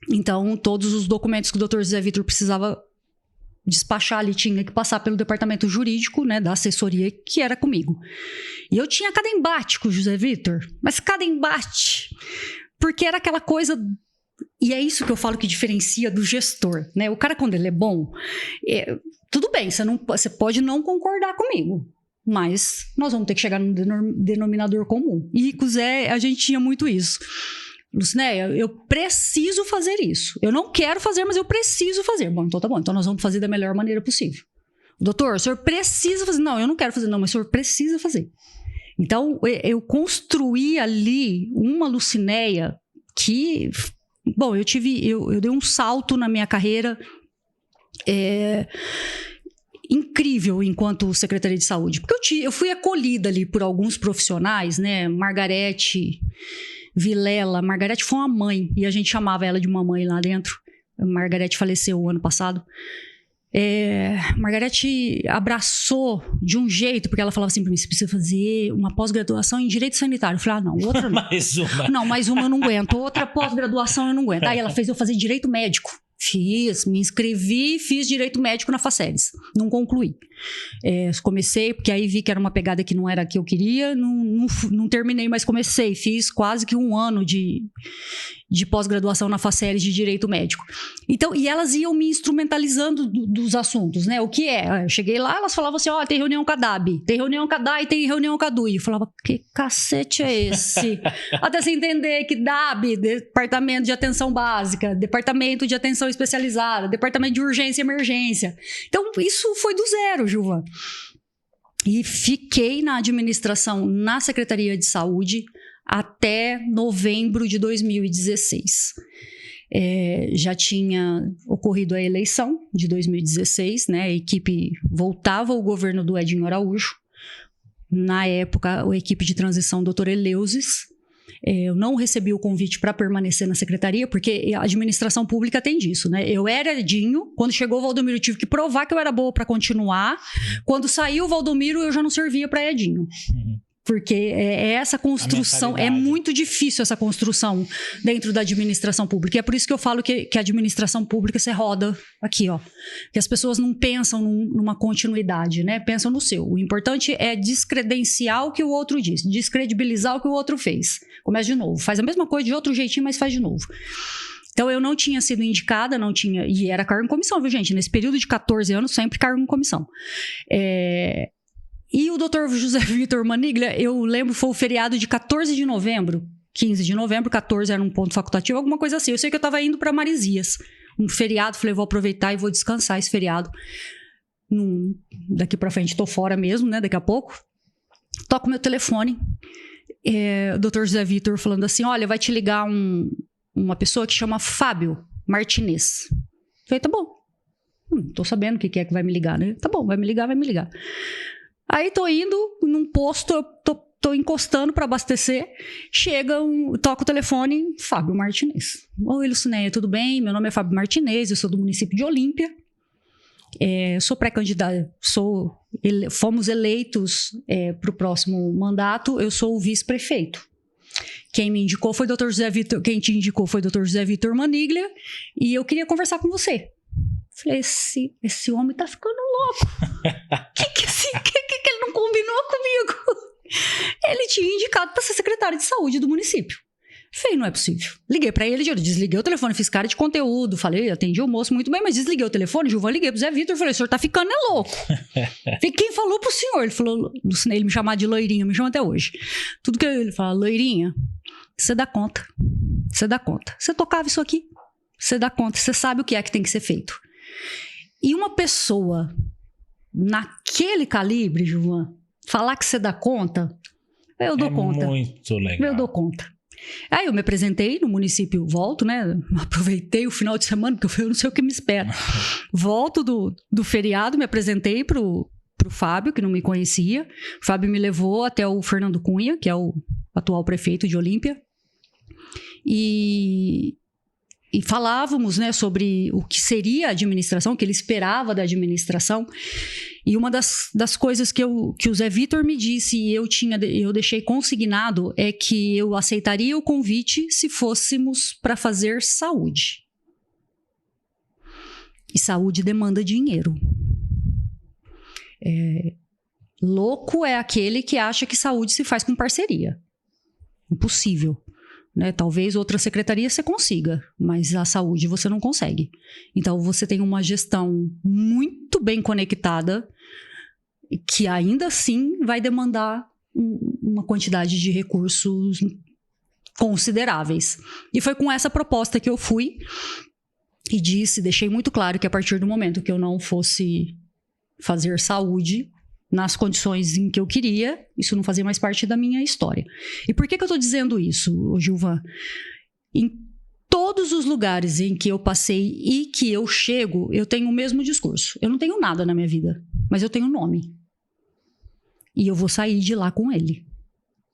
Speaker 2: Então, todos os documentos que o Dr. José Vitor precisava despachar ali tinha que passar pelo departamento jurídico, né, da assessoria, que era comigo. E eu tinha cada embate com o José Vitor, mas cada embate, porque era aquela coisa. E é isso que eu falo que diferencia do gestor, né? O cara, quando ele é bom, tudo bem, você pode não concordar comigo, mas nós vamos ter que chegar num denominador comum. E com o Zé, a gente tinha muito isso. Lucinéia, eu preciso fazer isso. Eu não quero fazer, mas eu preciso fazer. Bom, então tá bom. Então nós vamos fazer da melhor maneira possível. Doutor, o senhor precisa fazer. Não, eu não quero fazer, não, mas o senhor precisa fazer. Então, eu construí ali uma Lucinéia que... Bom, eu dei um salto na minha carreira incrível enquanto secretaria de saúde. Porque eu fui acolhida ali por alguns profissionais, né? Margarete Vilela. Margarete foi uma mãe, e a gente chamava ela de mamãe lá dentro. A Margarete faleceu o ano passado. Margarete abraçou de um jeito, porque ela falava assim pra mim: você precisa fazer uma pós-graduação em Direito Sanitário. Eu falei, não, outra não.
Speaker 1: Mais uma.
Speaker 2: Não, mais uma eu não aguento. Outra pós-graduação eu não aguento. Aí ela fez eu fazer Direito Médico. Me inscrevi, fiz Direito Médico na Faceres. Não concluí. Comecei, porque aí vi que era uma pegada que não era a que eu queria, não terminei, mas comecei. Fiz quase que 1 ano de pós-graduação na Faceres de Direito Médico. Então, e elas iam me instrumentalizando dos assuntos, né? O que é? Eu cheguei lá, elas falavam assim, tem reunião com a DAB, tem reunião com a DAI, tem reunião com a DUI. Eu falava, que cacete é esse? Até você entender que DAB, Departamento de Atenção Básica, Departamento de Atenção Especializada, Departamento de Urgência e Emergência. Então, isso foi do zero, Gilvan. E fiquei na administração, na Secretaria de Saúde, até novembro de 2016. Já tinha ocorrido a eleição de 2016, né? A equipe voltava ao governo do Edinho Araújo. Na época, a equipe de transição, doutor Eleusis. Eu não recebi o convite para permanecer na secretaria, porque a administração pública tem disso, né? Eu era Edinho, quando chegou o Valdomiro, eu tive que provar que eu era boa para continuar. Quando saiu o Valdomiro, eu já não servia para Edinho. Porque essa construção, é muito difícil essa construção dentro da administração pública. E é por isso que eu falo que a administração pública você roda aqui, ó. Que as pessoas não pensam numa continuidade, né? Pensam no seu. O importante é descredenciar o que o outro disse, descredibilizar o que o outro fez. Começa de novo. Faz a mesma coisa de outro jeitinho, mas faz de novo. Então, eu não tinha sido indicada, e era cargo em comissão, viu, gente? Nesse período de 14 anos, sempre cargo em comissão. E o Dr. José Vitor Maniglia, eu lembro, foi o feriado de 14 de novembro, 15 de novembro, 14 era um ponto facultativo, alguma coisa assim. Eu sei que eu estava indo para Marizias, um feriado, falei, vou aproveitar e vou descansar esse feriado. Daqui para frente tô fora mesmo, né, daqui a pouco. Toco meu telefone, o Dr. José Vitor falando assim, olha, vai te ligar uma pessoa que chama Fábio Martinez. Falei, tá bom. Tô sabendo o que é que vai me ligar, né? Tá bom, vai me ligar. Aí tô indo num posto, eu tô encostando para abastecer, toca o telefone, Fábio Martinez. Oi, Lucinéia, tudo bem? Meu nome é Fábio Martinez, eu sou do município de Olímpia. Sou pré-candidata, fomos eleitos para o próximo mandato, eu sou o vice-prefeito. Quem me indicou foi o Dr. José Vitor, quem te indicou foi o Dr. José Vitor Maniglia, e eu queria conversar com você. Falei, esse homem tá ficando louco. que ele não combinou comigo? Ele tinha indicado para ser secretário de saúde do município. Falei, não é possível. Liguei pra ele, eu desliguei o telefone, fiz cara de conteúdo, falei, atendi o moço muito bem, mas desliguei o telefone, Gilvan, liguei pro Zé Vitor, falei, o senhor tá ficando louco. Falei, quem falou pro senhor? Ele falou, ele me chamava de loirinha, me chama até hoje. Tudo que ele fala, loirinha, você dá conta. Você dá conta. Você tocava isso aqui, você dá conta, você sabe o que é que tem que ser feito. E uma pessoa naquele calibre, Gilvan, falar que você dá conta, eu dou conta.
Speaker 1: Muito legal.
Speaker 2: Eu dou conta. Aí eu me apresentei no município, volto, né? Aproveitei o final de semana, porque eu não sei o que me espera. Volto do feriado, me apresentei pro Fábio, que não me conhecia. O Fábio me levou até o Fernando Cunha, que é o atual prefeito de Olímpia. E falávamos, né, sobre o que seria a administração, o que ele esperava da administração. E uma das coisas que o Zé Vitor me disse e eu deixei consignado é que eu aceitaria o convite se fôssemos para fazer saúde. E saúde demanda dinheiro. Louco é aquele que acha que saúde se faz com parceria. Impossível. Né? Talvez outra secretaria você consiga, mas a saúde você não consegue. Então você tem uma gestão muito bem conectada que ainda assim vai demandar uma quantidade de recursos consideráveis. E foi com essa proposta que eu fui e deixei muito claro que a partir do momento que eu não fosse fazer saúde nas condições em que eu queria, isso não fazia mais parte da minha história. E por que eu estou dizendo isso, Gilvan? Em todos os lugares em que eu passei e que eu chego, eu tenho o mesmo discurso. Eu não tenho nada na minha vida, mas eu tenho nome. E eu vou sair de lá com ele,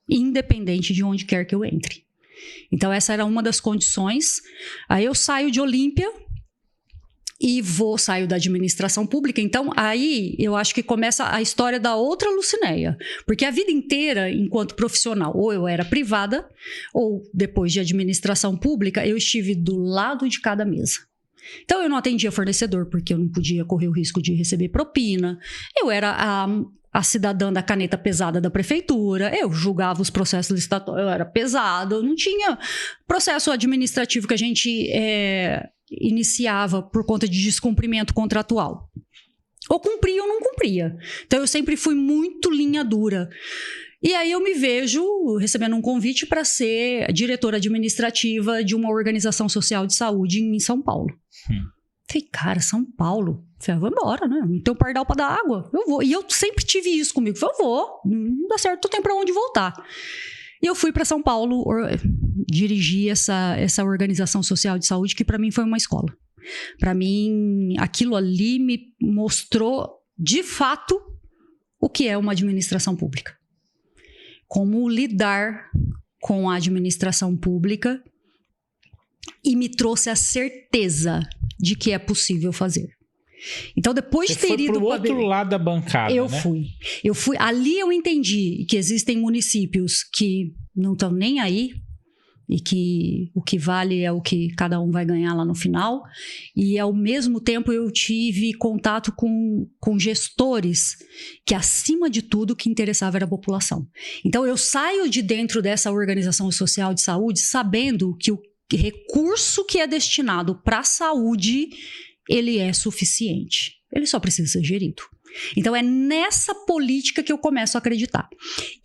Speaker 2: independente de onde quer que eu entre. Então essa era uma das condições. Aí eu saio de Olímpia e saio da administração pública. Então, aí eu acho que começa a história da outra Lucinéia. Porque a vida inteira, enquanto profissional, ou eu era privada, ou depois de administração pública, eu estive do lado de cada mesa. Então, eu não atendia fornecedor, porque eu não podia correr o risco de receber propina. Eu era a cidadã da caneta pesada da prefeitura, eu julgava os processos licitatórios, eu era pesado, eu não tinha processo administrativo que a gente iniciava por conta de descumprimento contratual. Ou cumpria ou não cumpria. Então eu sempre fui muito linha dura. E aí eu me vejo recebendo um convite para ser diretora administrativa de uma organização social de saúde em São Paulo. Falei, cara, São Paulo? Falei, vou embora, né? Não tem um pardal para dar água. Eu vou. E eu sempre tive isso comigo. Falei, eu vou. Não dá certo, não tem para onde voltar. E eu fui para São Paulo dirigir essa organização social de saúde, que para mim foi uma escola. Para mim, aquilo ali me mostrou, de fato, o que é uma administração pública. Como lidar com a administração pública, e me trouxe a certeza de que é possível fazer. Então, depois de ter ido
Speaker 1: para o outro lado da bancada,
Speaker 2: eu fui. Ali eu entendi que existem municípios que não estão nem aí e que o que vale é o que cada um vai ganhar lá no final. E, ao mesmo tempo, eu tive contato com gestores que, acima de tudo, o que interessava era a população. Então, eu saio de dentro dessa organização social de saúde sabendo que o recurso que é destinado para a saúde, ele é suficiente. Ele só precisa ser gerido. Então, é nessa política que eu começo a acreditar.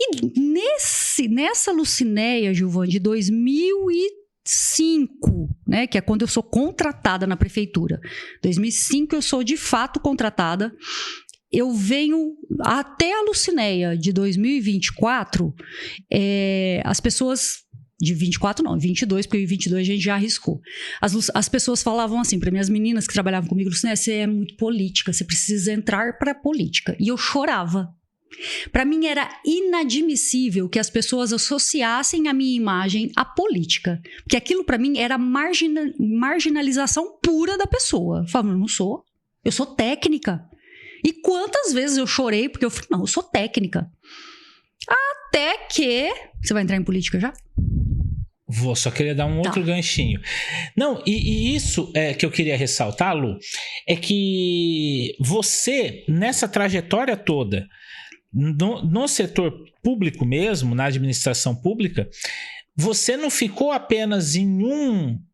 Speaker 2: E nessa Lucinéia, Gilvan, de 2005, né, que é quando eu sou contratada na prefeitura. 2005 eu sou de fato contratada. Eu venho até a Lucinéia de 2024, as pessoas... De 24 não, 22, porque em 22 a gente já arriscou. As pessoas falavam assim para mim, as meninas que trabalhavam comigo, Lucinéia, você é muito política, você precisa entrar para a política. E eu chorava. Para mim era inadmissível que as pessoas associassem a minha imagem à política. Porque aquilo para mim era marginalização pura da pessoa. Eu falava, eu não sou, eu sou técnica. E quantas vezes eu chorei porque eu falei, não, eu sou técnica. Até que... Você vai entrar em política já?
Speaker 1: Vou, só queria dar um outro ganchinho. Não, e isso que eu queria ressaltar, Lu, é que você, nessa trajetória toda, no setor público mesmo, na administração pública, você não ficou apenas em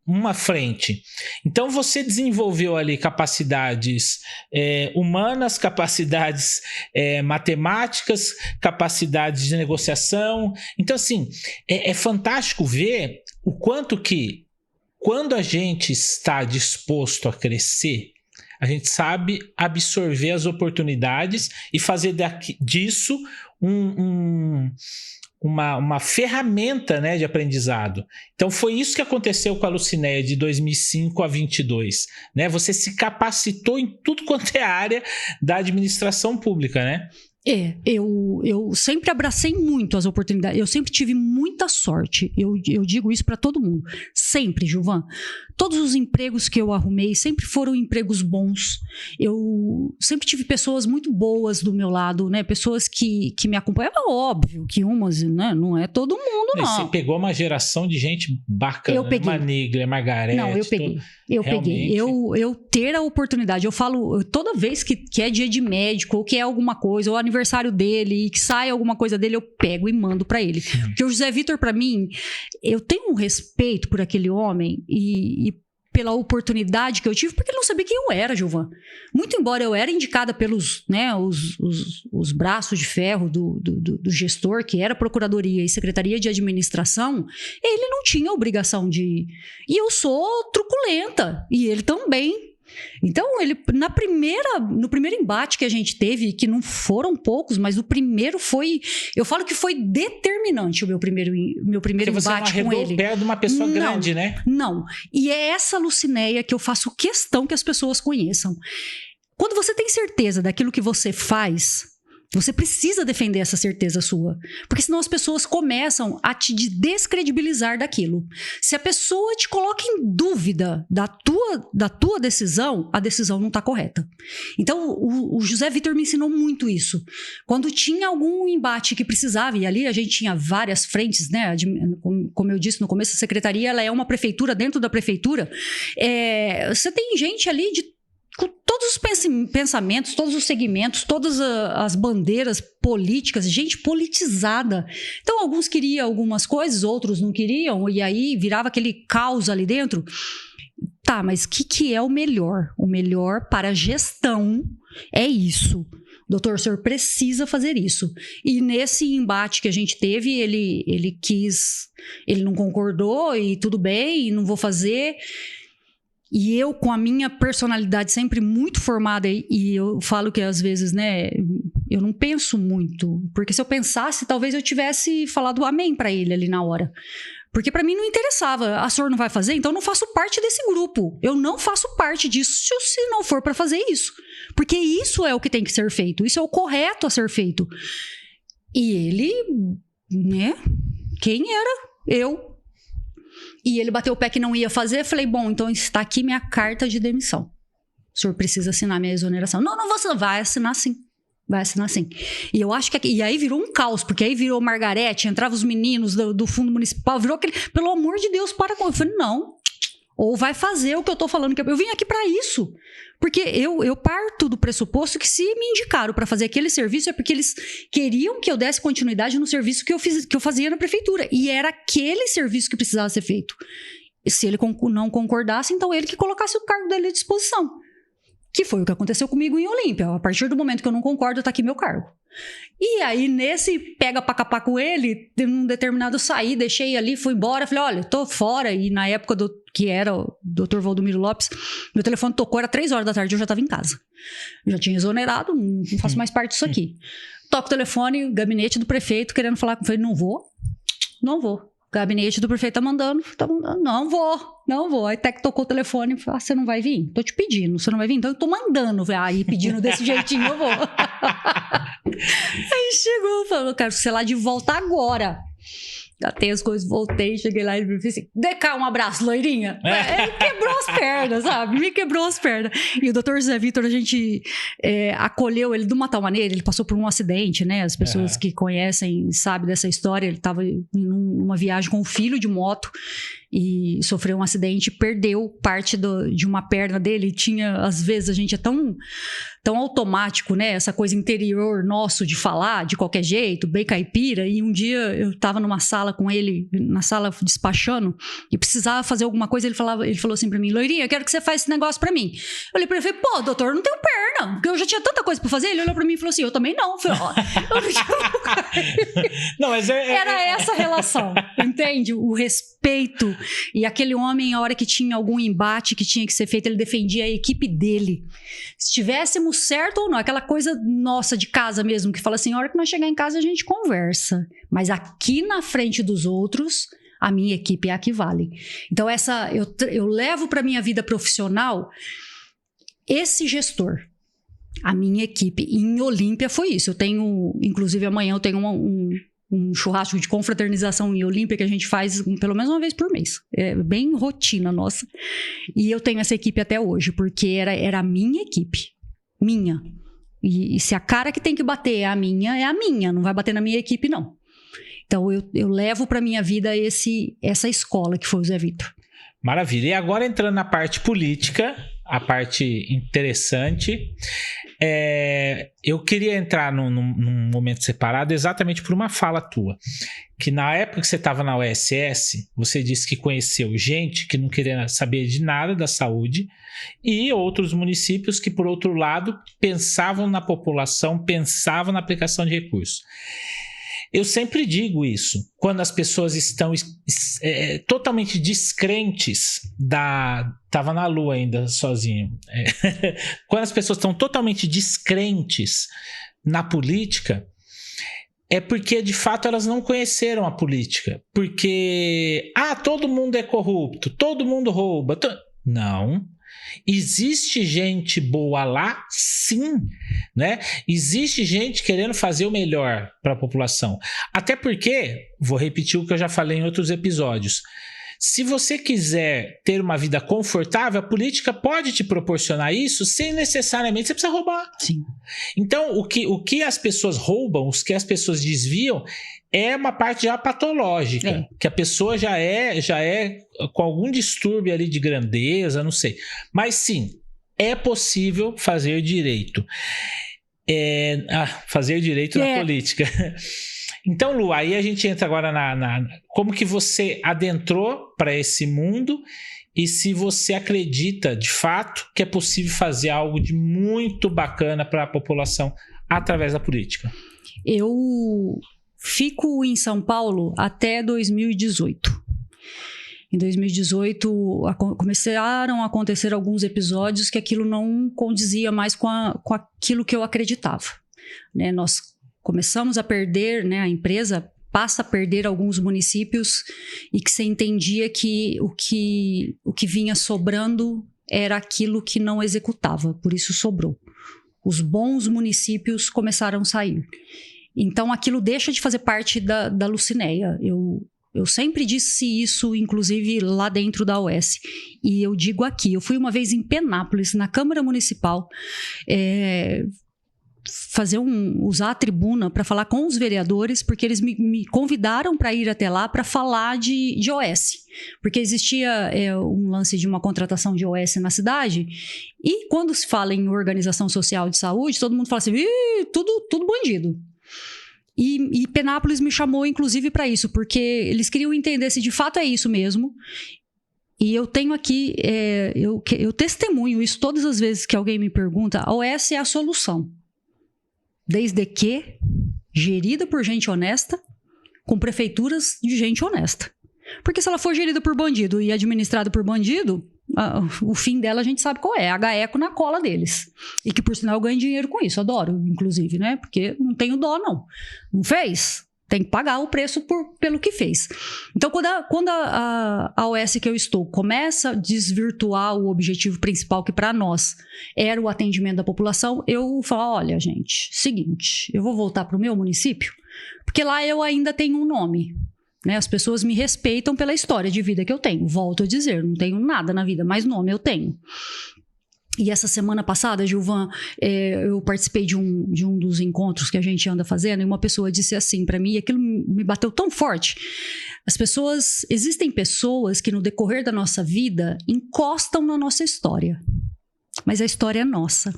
Speaker 1: uma frente. Então você desenvolveu ali capacidades humanas, capacidades matemáticas, capacidades de negociação. Então assim, é fantástico ver o quanto que quando a gente está disposto a crescer, a gente sabe absorver as oportunidades e fazer disso uma ferramenta, né, de aprendizado. Então foi isso que aconteceu com a Lucinéia de 2005 a 22, né? Você se capacitou em tudo quanto é área da administração pública, né?
Speaker 2: Eu sempre abracei muito as oportunidades, eu sempre tive muita sorte, eu digo isso para todo mundo, sempre, Gilvan. Todos os empregos que eu arrumei sempre foram empregos bons, eu sempre tive pessoas muito boas do meu lado, né? Pessoas que me acompanhavam, óbvio que umas, né? Não é todo mundo, não.
Speaker 1: Você pegou uma geração de gente bacana,
Speaker 2: eu peguei.
Speaker 1: Maniglia, Margarete.
Speaker 2: Não, eu peguei. Eu peguei. Eu ter a oportunidade, eu falo toda vez que é dia de médico, ou que é alguma coisa, ou aniversário dele, e que sai alguma coisa dele, eu pego e mando pra ele. Porque o José Vitor, pra mim, eu tenho um respeito por aquele homem e pela oportunidade que eu tive, porque ele não sabia quem eu era, Gilvan. Muito embora eu era indicada pelos, né, os braços de ferro do gestor, que era Procuradoria e Secretaria de Administração, ele não tinha obrigação de... E eu sou truculenta, e ele também. Então, ele no primeiro embate que a gente teve, que não foram poucos, mas o primeiro foi... Eu falo que foi determinante o meu primeiro embate com ele. Você não
Speaker 1: arredou o pé de uma pessoa grande, né?
Speaker 2: Não. E é essa Lucinéia que eu faço questão que as pessoas conheçam. Quando você tem certeza daquilo que você faz, você precisa defender essa certeza sua. Porque senão as pessoas começam a te descredibilizar daquilo. Se a pessoa te coloca em dúvida da tua decisão, a decisão não está correta. Então, o José Vitor me ensinou muito isso. Quando tinha algum embate que precisava, e ali a gente tinha várias frentes, né? Como eu disse no começo, a secretaria ela é uma prefeitura dentro da prefeitura. Você tem gente ali com todos os pensamentos, todos os segmentos, todas as bandeiras políticas, gente politizada. Então, alguns queriam algumas coisas, outros não queriam, e aí virava aquele caos ali dentro. Tá, mas o que é o melhor? O melhor para a gestão é isso. Doutor, o senhor precisa fazer isso. E nesse embate que a gente teve, ele não concordou, e tudo bem, e não vou fazer... E eu, com a minha personalidade sempre muito formada, e eu falo que às vezes, né, eu não penso muito. Porque se eu pensasse, talvez eu tivesse falado amém pra ele ali na hora. Porque pra mim não interessava. A senhora não vai fazer? Então eu não faço parte desse grupo. Eu não faço parte disso se não for pra fazer isso. Porque isso é o que tem que ser feito. Isso é o correto a ser feito. E ele, né, quem era? Eu. E ele bateu o pé que não ia fazer. Eu falei, bom, então está aqui minha carta de demissão. O senhor precisa assinar minha exoneração. Não, você vai assinar sim. Vai assinar sim. E eu acho que... E aí virou um caos, porque aí virou Margarete, entrava os meninos do fundo municipal, virou aquele... Pelo amor de Deus, para com... Eu falei, não. Ou vai fazer o que eu tô falando. Eu vim aqui para isso. Porque eu parto do pressuposto que se me indicaram para fazer aquele serviço é porque eles queriam que eu desse continuidade no serviço que eu fazia na prefeitura. E era aquele serviço que precisava ser feito. Se ele não concordasse, então ele que colocasse o cargo dele à disposição. Que foi o que aconteceu comigo em Olímpia. A partir do momento que eu não concordo, tá aqui meu cargo. E aí, nesse pega pra capar com ele, num determinado saí, deixei ali, fui embora, falei, olha, tô fora. E na época que era o Dr. Valdomiro Lopes, meu telefone tocou, era 3 horas da tarde, eu já tava em casa. Eu já tinha exonerado, não faço mais parte disso aqui. Toco o telefone, gabinete do prefeito, querendo falar com ele, falei, não vou. Gabinete do prefeito tá mandando, não vou. Aí até que tocou o telefone e falou, você não vai vir? Tô te pedindo, você não vai vir? Então eu tô mandando. Aí pedindo desse jeitinho, eu vou. Aí chegou, falou, quero ser lá de volta agora. Catei as coisas, voltei, cheguei lá e falei assim, dê cá um abraço, loirinha. Ele quebrou as pernas, sabe? Me quebrou as pernas. E o doutor José Vitor, a gente acolheu ele de uma tal maneira, ele passou por um acidente, né? As pessoas que conhecem, sabem dessa história, ele estava em uma viagem com um filho de moto, e sofreu um acidente, perdeu parte de uma perna dele. Tinha, às vezes, a gente é tão automático, né? Essa coisa interior nosso de falar de qualquer jeito, bem caipira. E um dia eu estava numa sala com ele, na sala despachando, e precisava fazer alguma coisa. Ele falou assim pra mim: Loirinha, eu quero que você faça esse negócio pra mim. Eu olhei pra ele e falei: pô, doutor, eu não tenho perna, porque eu já tinha tanta coisa pra fazer. Ele olhou pra mim e falou assim: eu também não. Eu falei: ó, eu não tinha...
Speaker 1: Não, mas
Speaker 2: Era essa relação, entende? O respeito. E aquele homem, a hora que tinha algum embate que tinha que ser feito, ele defendia a equipe dele. Se tivéssemos certo ou não, aquela coisa nossa de casa mesmo, que fala assim: a hora que nós chegar em casa a gente conversa, mas aqui na frente dos outros, a minha equipe é a que vale. Então eu levo para minha vida profissional esse gestor, a minha equipe. E em Olímpia foi isso. Eu tenho, inclusive amanhã eu tenho um churrasco de confraternização em Olímpia que a gente faz pelo menos uma vez por mês. É bem rotina nossa. E eu tenho essa equipe até hoje, porque era a minha equipe. Minha. E se a cara que tem que bater é a minha. Não vai bater na minha equipe, não. Então eu levo para minha vida essa escola que foi o Zé Vitor.
Speaker 1: Maravilha. E agora entrando na parte política, a parte interessante, eu queria entrar num momento separado exatamente por uma fala tua, que na época que você estava na USS, você disse que conheceu gente que não queria saber de nada da saúde e outros municípios que, por outro lado, pensavam na população, pensavam na aplicação de recursos. Eu sempre digo isso, quando as pessoas estão totalmente descrentes Tava na lua ainda, sozinho. Quando as pessoas estão totalmente descrentes na política, é porque, de fato, elas não conheceram a política. Porque, todo mundo é corrupto, todo mundo rouba. Não. Existe gente boa lá, sim, né? Existe gente querendo fazer o melhor para a população. Até porque, vou repetir o que eu já falei em outros episódios, se você quiser ter uma vida confortável, a política pode te proporcionar isso sem necessariamente você precisa roubar.
Speaker 2: Sim.
Speaker 1: Então, o que as pessoas roubam, o que as pessoas desviam, é uma parte já patológica, que a pessoa já é com algum distúrbio ali de grandeza, não sei. Mas sim, é possível fazer direito. Fazer direito na política. Então, Lu, aí a gente entra agora como que você adentrou para esse mundo e se você acredita, de fato, que é possível fazer algo de muito bacana para a população através da política.
Speaker 2: Eu fico em São Paulo até 2018. Em 2018, começaram a acontecer alguns episódios que aquilo não condizia mais com aquilo que eu acreditava. Né? Nós começamos a perder, né? A empresa passa a perder alguns municípios e que você entendia que o que vinha sobrando era aquilo que não executava, por isso sobrou. Os bons municípios começaram a sair. Então aquilo deixa de fazer parte da Lucinéia. Eu sempre disse isso, inclusive lá dentro da OS. E eu digo aqui, eu fui uma vez em Penápolis, na Câmara Municipal, usar a tribuna para falar com os vereadores, porque eles me convidaram para ir até lá para falar de OS, porque existia um lance de uma contratação de OS na cidade, e quando se fala em organização social de saúde, todo mundo fala assim: tudo bandido. E Penápolis me chamou inclusive para isso, porque eles queriam entender se de fato é isso mesmo. E eu tenho aqui, eu testemunho isso todas as vezes que alguém me pergunta: a OS é a solução, desde que gerida por gente honesta, com prefeituras de gente honesta. Porque se ela for gerida por bandido e administrada por bandido, o fim dela a gente sabe qual é: a gaeco na cola deles. E que, por sinal, eu ganho dinheiro com isso, adoro, inclusive, né? Porque não tenho dó, não. Não fez? Tem que pagar o preço pelo que fez. Então, quando a OS que eu estou começa a desvirtuar o objetivo principal, que para nós era o atendimento da população, eu falo: olha, gente, seguinte, eu vou voltar para o meu município, porque lá eu ainda tenho um nome. Né? As pessoas me respeitam pela história de vida que eu tenho. Volto a dizer, não tenho nada na vida, mas nome eu tenho. E essa semana passada, Gilvan, eu participei de um dos encontros que a gente anda fazendo, e uma pessoa disse assim para mim, e aquilo me bateu tão forte: Existem pessoas que no decorrer da nossa vida encostam na nossa história, mas a história é nossa.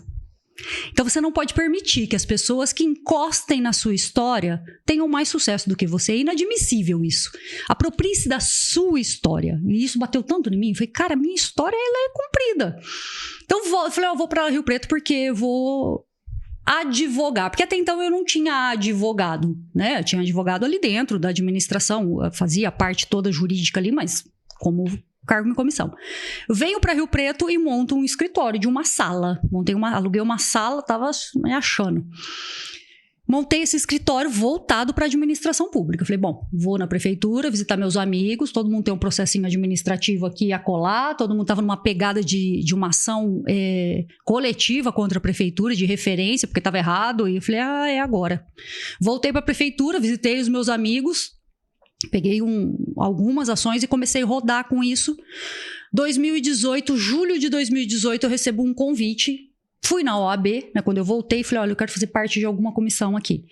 Speaker 2: Então você não pode permitir que as pessoas que encostem na sua história tenham mais sucesso do que você. É inadmissível isso. Aproprie-se da sua história. E isso bateu tanto em mim. Eu falei, cara, minha história ela é comprida. Então eu falei, eu vou para Rio Preto porque eu vou advogar. Porque até então eu não tinha advogado, né? Eu tinha advogado ali dentro da administração. Eu fazia a parte toda jurídica ali, mas como cargo em comissão. Eu venho para Rio Preto e monto um escritório de uma sala. Aluguei uma sala, tava me achando. Montei esse escritório voltado para administração pública. Eu falei, bom, vou na prefeitura visitar meus amigos, todo mundo tem um processinho administrativo aqui a colar, todo mundo estava numa pegada de uma ação coletiva contra a prefeitura, de referência, porque estava errado, e eu falei, é agora. Voltei para a prefeitura, visitei os meus amigos, peguei algumas ações e comecei a rodar com isso. 2018, julho de 2018, eu recebo um convite. Fui na OAB, né, quando eu voltei, falei, olha, eu quero fazer parte de alguma comissão aqui.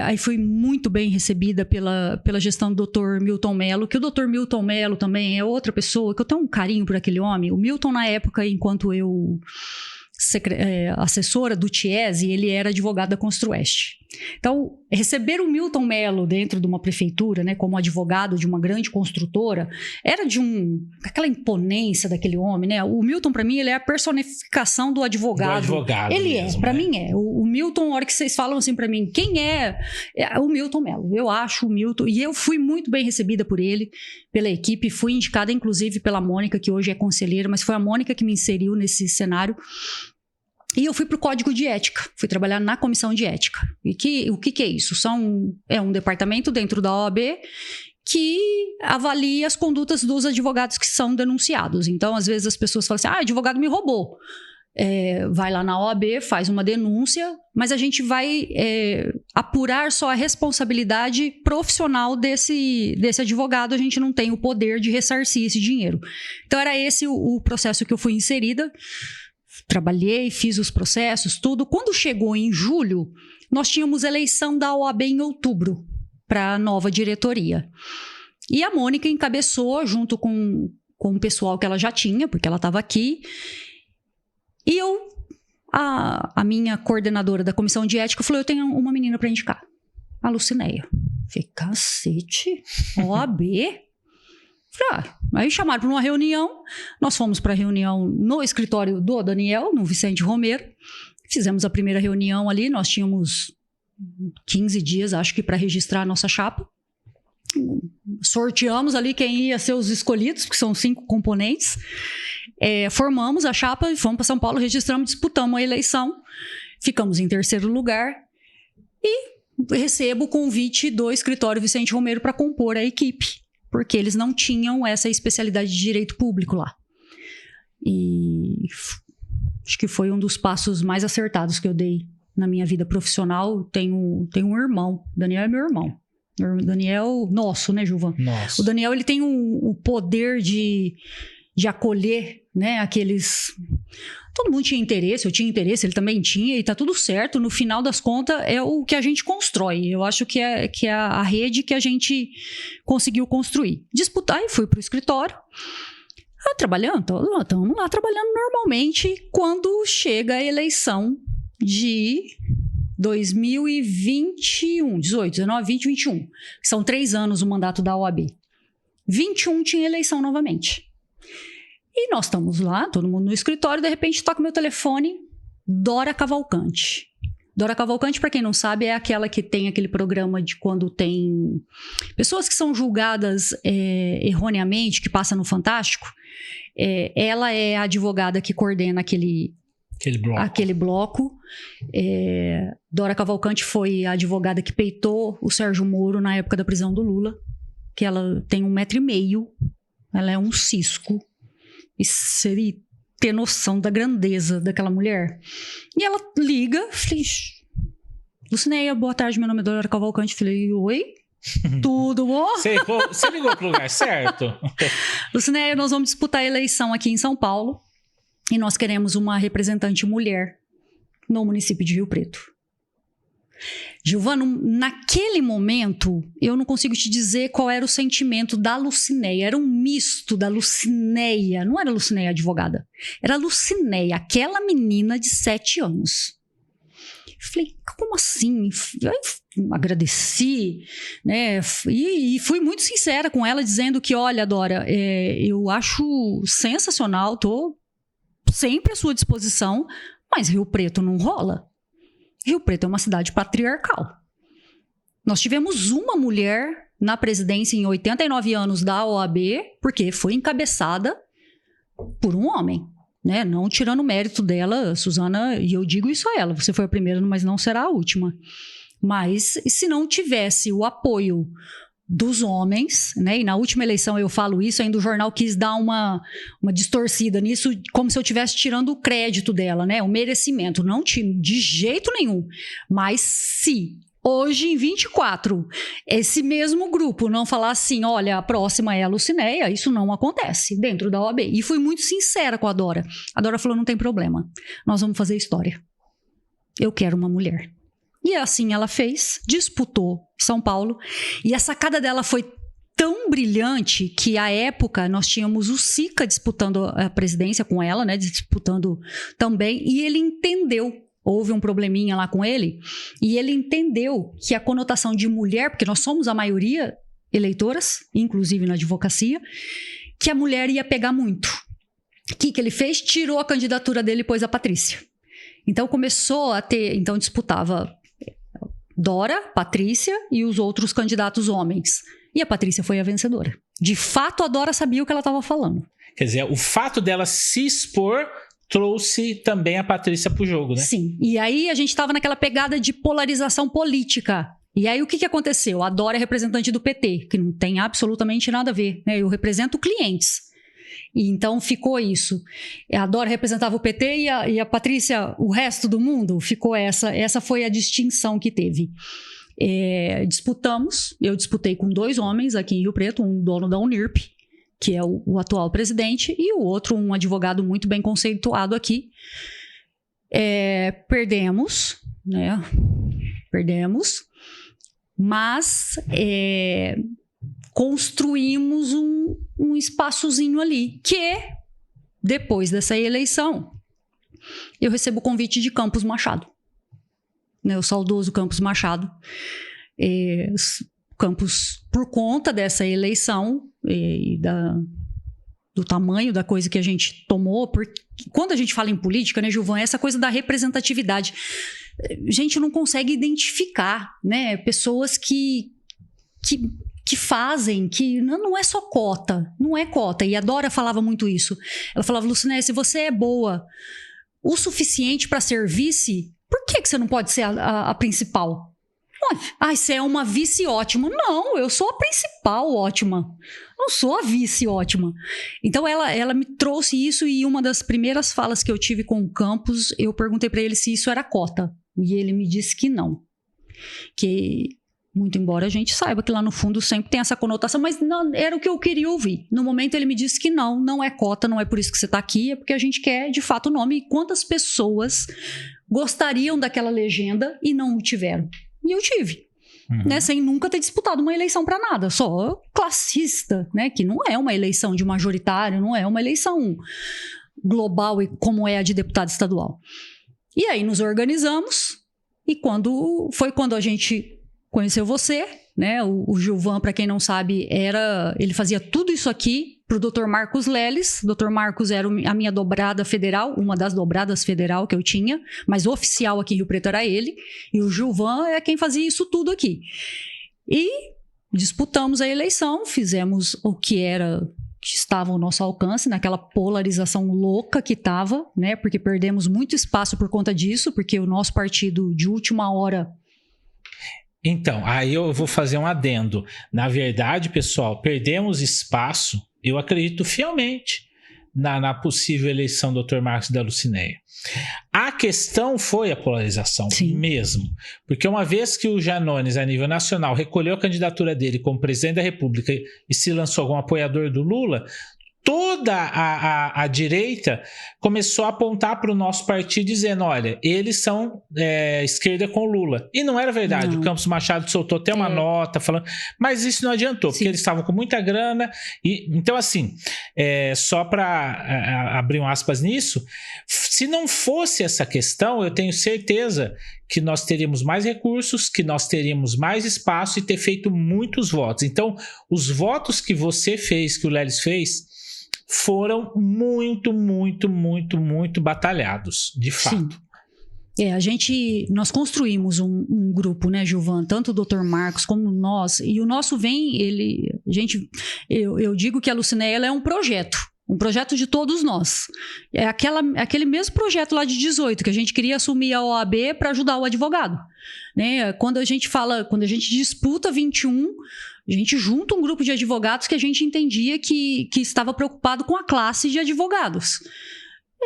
Speaker 2: Aí fui muito bem recebida pela gestão do Dr. Milton Mello, que o Dr. Milton Mello também é outra pessoa, que eu tenho um carinho por aquele homem. O Milton, na época, enquanto eu assessora do Tiese, ele era advogado da Construeste. Então, receber o Milton Mello dentro de uma prefeitura, né, como advogado de uma grande construtora, era de aquela imponência daquele homem, né? O Milton, para mim, ele é a personificação do advogado. Ele mesmo, para mim é. O Milton, a hora que vocês falam assim para mim, quem é o Milton Mello? Eu acho o Milton, e eu fui muito bem recebida por ele, pela equipe, fui indicada inclusive pela Mônica, que hoje é conselheira, mas foi a Mônica que me inseriu nesse cenário. E eu fui para o Código de Ética, fui trabalhar na Comissão de Ética. E o que é isso? É um departamento dentro da OAB que avalia as condutas dos advogados que são denunciados. Então, às vezes as pessoas falam assim, advogado me roubou. Vai lá na OAB, faz uma denúncia, mas a gente vai apurar só a responsabilidade profissional desse advogado, a gente não tem o poder de ressarcir esse dinheiro. Então, era esse o processo que eu fui inserida. Trabalhei, fiz os processos, tudo. Quando chegou em julho, nós tínhamos eleição da OAB em outubro para a nova diretoria. E a Mônica encabeçou, junto com o pessoal que ela já tinha, porque ela estava aqui. E a minha coordenadora da Comissão de Ética falou, eu tenho uma menina para indicar, a Lucinéia. Falei, cacete, OAB? Aí chamaram para uma reunião, nós fomos para a reunião no escritório do Daniel, no Vicente Romero, fizemos a primeira reunião ali, nós tínhamos 15 dias, acho que, para registrar a nossa chapa, sorteamos ali quem ia ser os escolhidos, porque são 5 componentes, formamos a chapa e fomos para São Paulo, registramos, disputamos a eleição, ficamos em terceiro lugar e recebo o convite do escritório Vicente Romero para compor a equipe, porque eles não tinham essa especialidade de direito público lá. E acho que foi um dos passos mais acertados que eu dei na minha vida profissional. Tenho um irmão, o Daniel é meu irmão. O Daniel, nosso, né, Gilvan? Nossa. O Daniel, ele tem o poder de acolher, né, aqueles... Todo mundo tinha interesse, eu tinha interesse, ele também tinha, e tá tudo certo. No final das contas, é o que a gente constrói. Eu acho que é a rede que a gente conseguiu construir. Disputar, e fui pro escritório. Trabalhando, estamos lá trabalhando normalmente. Quando chega a eleição de 2021, 18, 19, 20, 21. São 3 anos o mandato da OAB. 21 tinha eleição novamente. E nós estamos lá, todo mundo no escritório, de repente toca meu telefone, Dora Cavalcante. Dora Cavalcante, para quem não sabe, é aquela que tem aquele programa de quando tem pessoas que são julgadas erroneamente, que passa no Fantástico. Ela é a advogada que coordena aquele bloco. Dora Cavalcante foi a advogada que peitou o Sérgio Moro na época da prisão do Lula, que ela tem 1,5 m, ela é um cisco. E seria ter noção da grandeza daquela mulher. E ela liga, falei, Lucinéia, boa tarde, meu nome é Dora Cavalcante. Falei, oi, tudo bom?
Speaker 1: Você ligou pro lugar certo?
Speaker 2: Lucinéia, nós vamos disputar a eleição aqui em São Paulo e nós queremos uma representante mulher no município de Rio Preto. Gilvano, naquele momento, eu não consigo te dizer qual era o sentimento da Lucinéia. Era um misto da Lucinéia. Não era a Lucinéia advogada. Era a Lucinéia, aquela menina de 7 anos. Eu falei, como assim? Eu agradeci, né? E fui muito sincera com ela, dizendo que, olha, Dora, eu acho sensacional, estou sempre à sua disposição, mas Rio Preto não rola. Rio Preto é uma cidade patriarcal. Nós tivemos uma mulher na presidência em 89 anos da OAB, porque foi encabeçada por um homem, né? Não tirando o mérito dela, Suzana, e eu digo isso a ela, você foi a primeira, mas não será a última. Mas se não tivesse o apoio dos homens, né? E na última eleição eu falo isso, ainda o jornal quis dar uma distorcida nisso, como se eu estivesse tirando o crédito dela, né? O merecimento, não de jeito nenhum. Mas se hoje, em 24, esse mesmo grupo não falar assim, olha, a próxima é a Lucinéia, isso não acontece dentro da OAB. E fui muito sincera com a Dora. A Dora falou, não tem problema, nós vamos fazer história. Eu quero uma mulher. E assim ela fez, disputou São Paulo. E a sacada dela foi tão brilhante que, à época, nós tínhamos o Sica disputando a presidência com ela, né? Disputando também. E ele entendeu. Houve um probleminha lá com ele. E ele entendeu que a conotação de mulher, porque nós somos a maioria eleitoras, inclusive na advocacia, que a mulher ia pegar muito. O que ele fez? Tirou a candidatura dele e pôs a Patrícia. Então começou a ter... Então disputava Dora, Patrícia e os outros candidatos homens. E a Patrícia foi a vencedora. De fato, a Dora sabia o que ela estava falando.
Speaker 1: Quer dizer, o fato dela se expor trouxe também a Patrícia pro jogo, né?
Speaker 2: Sim. E aí a gente estava naquela pegada de polarização política. E aí o que aconteceu? A Dora é representante do PT, que não tem absolutamente nada a ver, né? Eu represento clientes. E então ficou isso. A Dora representava o PT e a Patrícia, o resto do mundo, ficou essa. Essa foi a distinção que teve. Disputamos, eu disputei com 2 homens aqui em Rio Preto, um dono da Unirp, que é o atual presidente, e o outro, um advogado muito bem conceituado aqui. Perdemos, né? Perdemos, mas construímos um espaçozinho ali, que depois dessa eleição eu recebo o convite de Campos Machado, né, o saudoso Campos Machado. Campos, por conta dessa eleição e do tamanho da coisa que a gente tomou, porque quando a gente fala em política, né, Gilvan, essa coisa da representatividade, a gente não consegue identificar, né, pessoas que fazem, que não é só cota, não é cota. E a Dora falava muito isso. Ela falava, Lucinéia, se você é boa o suficiente para ser vice, por que você não pode ser a principal? Você é uma vice ótima. Não, eu sou a principal ótima. Não sou a vice ótima. Então ela me trouxe isso, e uma das primeiras falas que eu tive com o Campos, eu perguntei para ele se isso era cota. E ele me disse que não. Que... Muito embora a gente saiba que lá no fundo sempre tem essa conotação, mas não era o que eu queria ouvir. No momento ele me disse que não é cota, não é por isso que você está aqui, é porque a gente quer de fato o nome. E quantas pessoas gostariam daquela legenda e não o tiveram? E eu tive, né, sem nunca ter disputado uma eleição para nada, só classista, né, que não é uma eleição de majoritário, não é uma eleição global como é a de deputado estadual. E aí nos organizamos, e quando a gente conheceu você, né? O Gilvan, para quem não sabe, ele fazia tudo isso aqui para o Dr. Marcos Leles. Dr. Marcos era a minha dobrada federal, uma das dobradas federal que eu tinha, mas oficial aqui em Rio Preto era ele. E o Gilvan é quem fazia isso tudo aqui. E disputamos a eleição, fizemos o que estava ao nosso alcance, naquela polarização louca que estava, né? Porque perdemos muito espaço por conta disso, porque o nosso partido de última hora...
Speaker 1: Então, aí eu vou fazer um adendo. Na verdade, pessoal, perdemos espaço, eu acredito fielmente, na possível eleição do Dr. Marcos e da Lucinéia. A questão foi a polarização. Sim. Mesmo. Porque uma vez que o Janones, a nível nacional, recolheu a candidatura dele como presidente da República e se lançou como apoiador do Lula, toda a direita começou a apontar para o nosso partido dizendo, olha, eles são esquerda com Lula. E não era verdade.
Speaker 2: Não.
Speaker 1: O Campos Machado soltou até uma nota falando, mas isso não adiantou, porque eles estavam com muita grana. Então, assim, só para abrir um aspas nisso, se não fosse essa questão, eu tenho certeza que nós teríamos mais recursos, que nós teríamos mais espaço e ter feito muitos votos. Então, os votos que você fez, que o Lelis fez, foram muito batalhados, de fato.
Speaker 2: Sim. Nós construímos um grupo, né, Gilvan? Tanto o Dr. Marcos como nós, e o nosso eu digo que a Lucinéia, ela é um projeto de todos nós. É aquele mesmo projeto lá de 18, que a gente queria assumir a OAB para ajudar o advogado, né? Quando a gente disputa 21, a gente junta um grupo de advogados que a gente entendia que estava preocupado com a classe de advogados.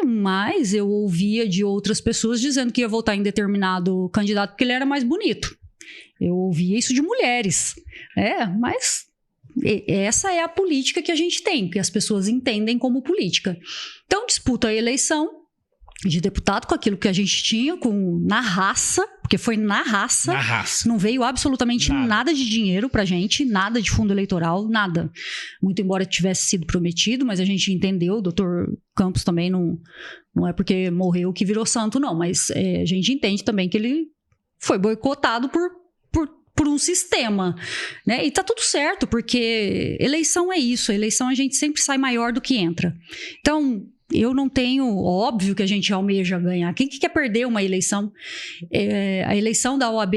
Speaker 2: Mas eu ouvia de outras pessoas dizendo que ia votar em determinado candidato porque ele era mais bonito. Eu ouvia isso de mulheres. Mas essa é a política que a gente tem, que as pessoas entendem como política. Então, disputa a eleição de deputado com aquilo que a gente tinha, na raça, porque foi na raça.
Speaker 1: Na raça.
Speaker 2: Não veio absolutamente nada de dinheiro pra gente, nada de fundo eleitoral, nada. Muito embora tivesse sido prometido, mas a gente entendeu, o doutor Campos também não é porque morreu que virou santo, não, mas a gente entende também que ele foi boicotado por um sistema, né? E tá tudo certo, porque eleição é isso, eleição a gente sempre sai maior do que entra. Então, eu não tenho, óbvio que a gente almeja ganhar. Quem que quer perder uma eleição? A eleição da OAB,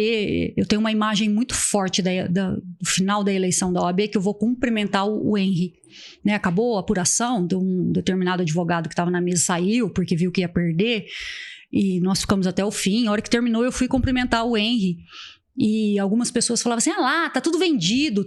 Speaker 2: eu tenho uma imagem muito forte do final da eleição da OAB, que eu vou cumprimentar o Henry. Né? Acabou a apuração de um determinado advogado que estava na mesa, saiu porque viu que ia perder, e nós ficamos até o fim. A hora que terminou, eu fui cumprimentar o Henry. E algumas pessoas falavam assim, tá tudo vendido,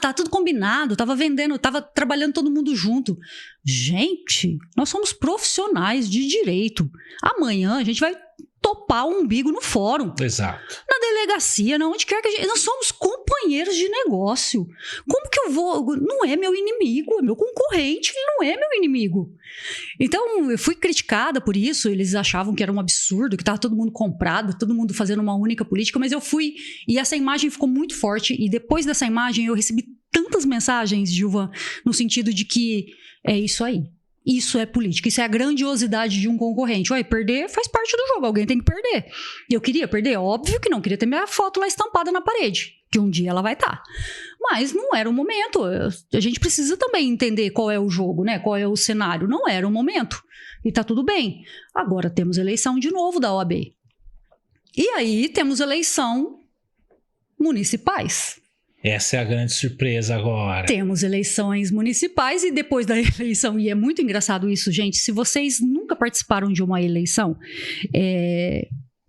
Speaker 2: tá tudo combinado, tava vendendo, tava trabalhando todo mundo junto. Gente, nós somos profissionais de direito. Amanhã a gente vai topar o umbigo no fórum.
Speaker 1: Exato.
Speaker 2: Na delegacia, onde quer que a gente... Nós somos companheiros de negócio. Como que eu vou... Não é meu inimigo, é meu concorrente, ele não é meu inimigo. Então, eu fui criticada por isso, eles achavam que era um absurdo, que estava todo mundo comprado, todo mundo fazendo uma única política, mas eu fui... E essa imagem ficou muito forte, e depois dessa imagem eu recebi tantas mensagens, Gilvan, no sentido de que é isso aí. Isso é política, isso é a grandiosidade de um concorrente. Perder faz parte do jogo, alguém tem que perder. E eu queria perder? Óbvio que não, queria ter minha foto lá estampada na parede, que um dia ela vai estar. Mas não era o momento, a gente precisa também entender qual é o jogo, né? Qual é o cenário. Não era o momento, e tá tudo bem. Agora temos eleição de novo da OAB. E aí temos eleição municipais.
Speaker 1: Essa é a grande surpresa agora.
Speaker 2: Temos eleições municipais e depois da eleição, e é muito engraçado isso, gente, se vocês nunca participaram de uma eleição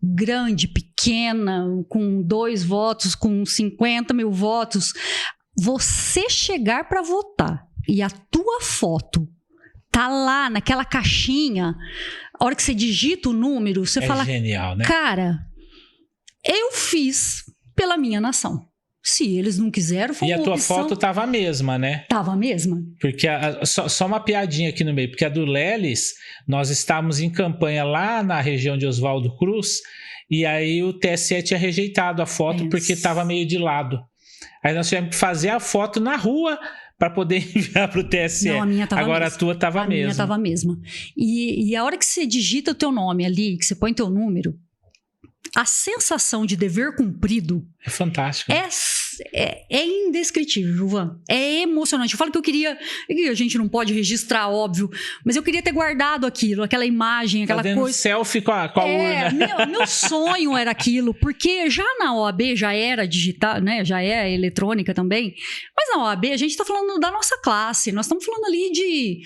Speaker 2: grande, pequena, com 2 votos, com 50 mil votos, você chegar para votar e a tua foto tá lá naquela caixinha, a hora que você digita o número, você fala...
Speaker 1: É genial, né?
Speaker 2: Cara, eu fiz pela minha nação. Se eles não quiseram, foi uma opção.
Speaker 1: E a tua foto tava a mesma, né?
Speaker 2: Tava a mesma.
Speaker 1: Porque só uma piadinha aqui no meio, porque a do Lelis, nós estávamos em campanha lá na região de Oswaldo Cruz, e aí o TSE tinha rejeitado a foto porque estava meio de lado. Aí nós tivemos que fazer a foto na rua para poder enviar para o TSE.
Speaker 2: Não, a minha tava
Speaker 1: Agora
Speaker 2: mesma.
Speaker 1: A tua estava a mesma.
Speaker 2: A minha estava a mesma. E a hora que você digita o teu nome ali, que você põe teu número, a sensação de dever cumprido
Speaker 1: é fantástico.
Speaker 2: É indescritível, Gilvan. É emocionante. Eu falo que a gente não pode registrar, óbvio, mas eu queria ter guardado aquilo, aquela imagem, aquela coisa.
Speaker 1: Selfie com a urna.
Speaker 2: Meu sonho era aquilo, porque já na OAB já era digital, né? Já é eletrônica também. Mas na OAB a gente está falando da nossa classe. Nós estamos falando ali de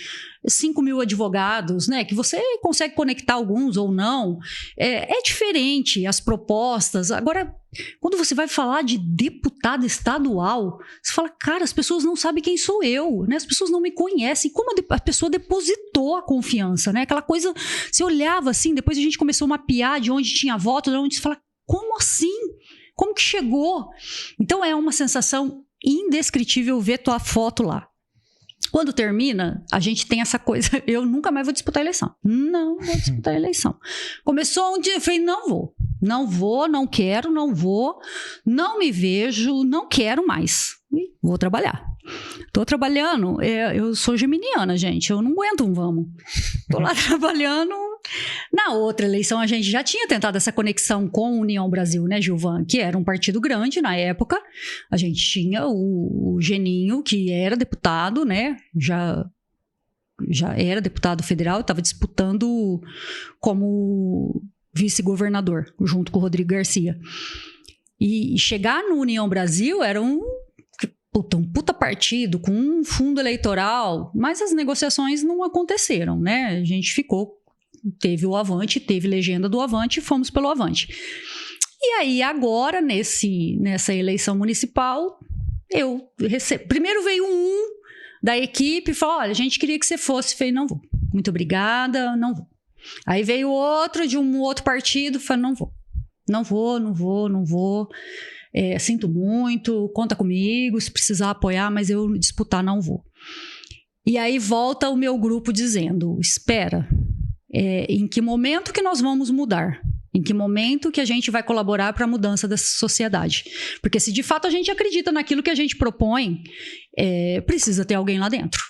Speaker 2: 5 mil advogados, né? Que você consegue conectar alguns ou não. É diferente as propostas. Agora, quando você vai falar de deputado estadual, você fala, cara, as pessoas não sabem quem sou eu, né? As pessoas não me conhecem. Como a pessoa depositou a confiança, né? Aquela coisa, você olhava assim, depois a gente começou a mapear de onde tinha voto, de onde você fala, como assim? Como que chegou? Então é uma sensação indescritível ver tua foto lá. Quando termina, a gente tem essa coisa, eu nunca mais vou disputar a eleição. Não vou disputar a eleição. Começou um dia, eu falei, não vou, não quero, não vou, não me vejo, não quero mais. E vou trabalhar. Tô trabalhando, eu sou geminiana, gente, eu não aguento um vamos. Tô lá trabalhando. Na outra eleição, a gente já tinha tentado essa conexão com a União Brasil, né, Gilvan? Que era um partido grande na época. A gente tinha o Geninho, que era deputado, né? Já era deputado federal, estava disputando como vice-governador, junto com o Rodrigo Garcia. E chegar no União Brasil era um puta partido, com um fundo eleitoral, mas as negociações não aconteceram, né? A gente teve o Avante, teve legenda do Avante, fomos pelo Avante. E aí, agora, nessa eleição municipal, primeiro veio um da equipe e falou, olha, a gente queria que você fosse. Falei, não vou. Muito obrigada, não vou. Aí veio outro de um outro partido, falei, não vou. Não vou. Sinto muito, conta comigo, se precisar apoiar, mas eu disputar não vou. E aí volta o meu grupo dizendo, espera, em que momento que nós vamos mudar? Em que momento que a gente vai colaborar para a mudança dessa sociedade? Porque se de fato a gente acredita naquilo que a gente propõe, precisa ter alguém lá dentro.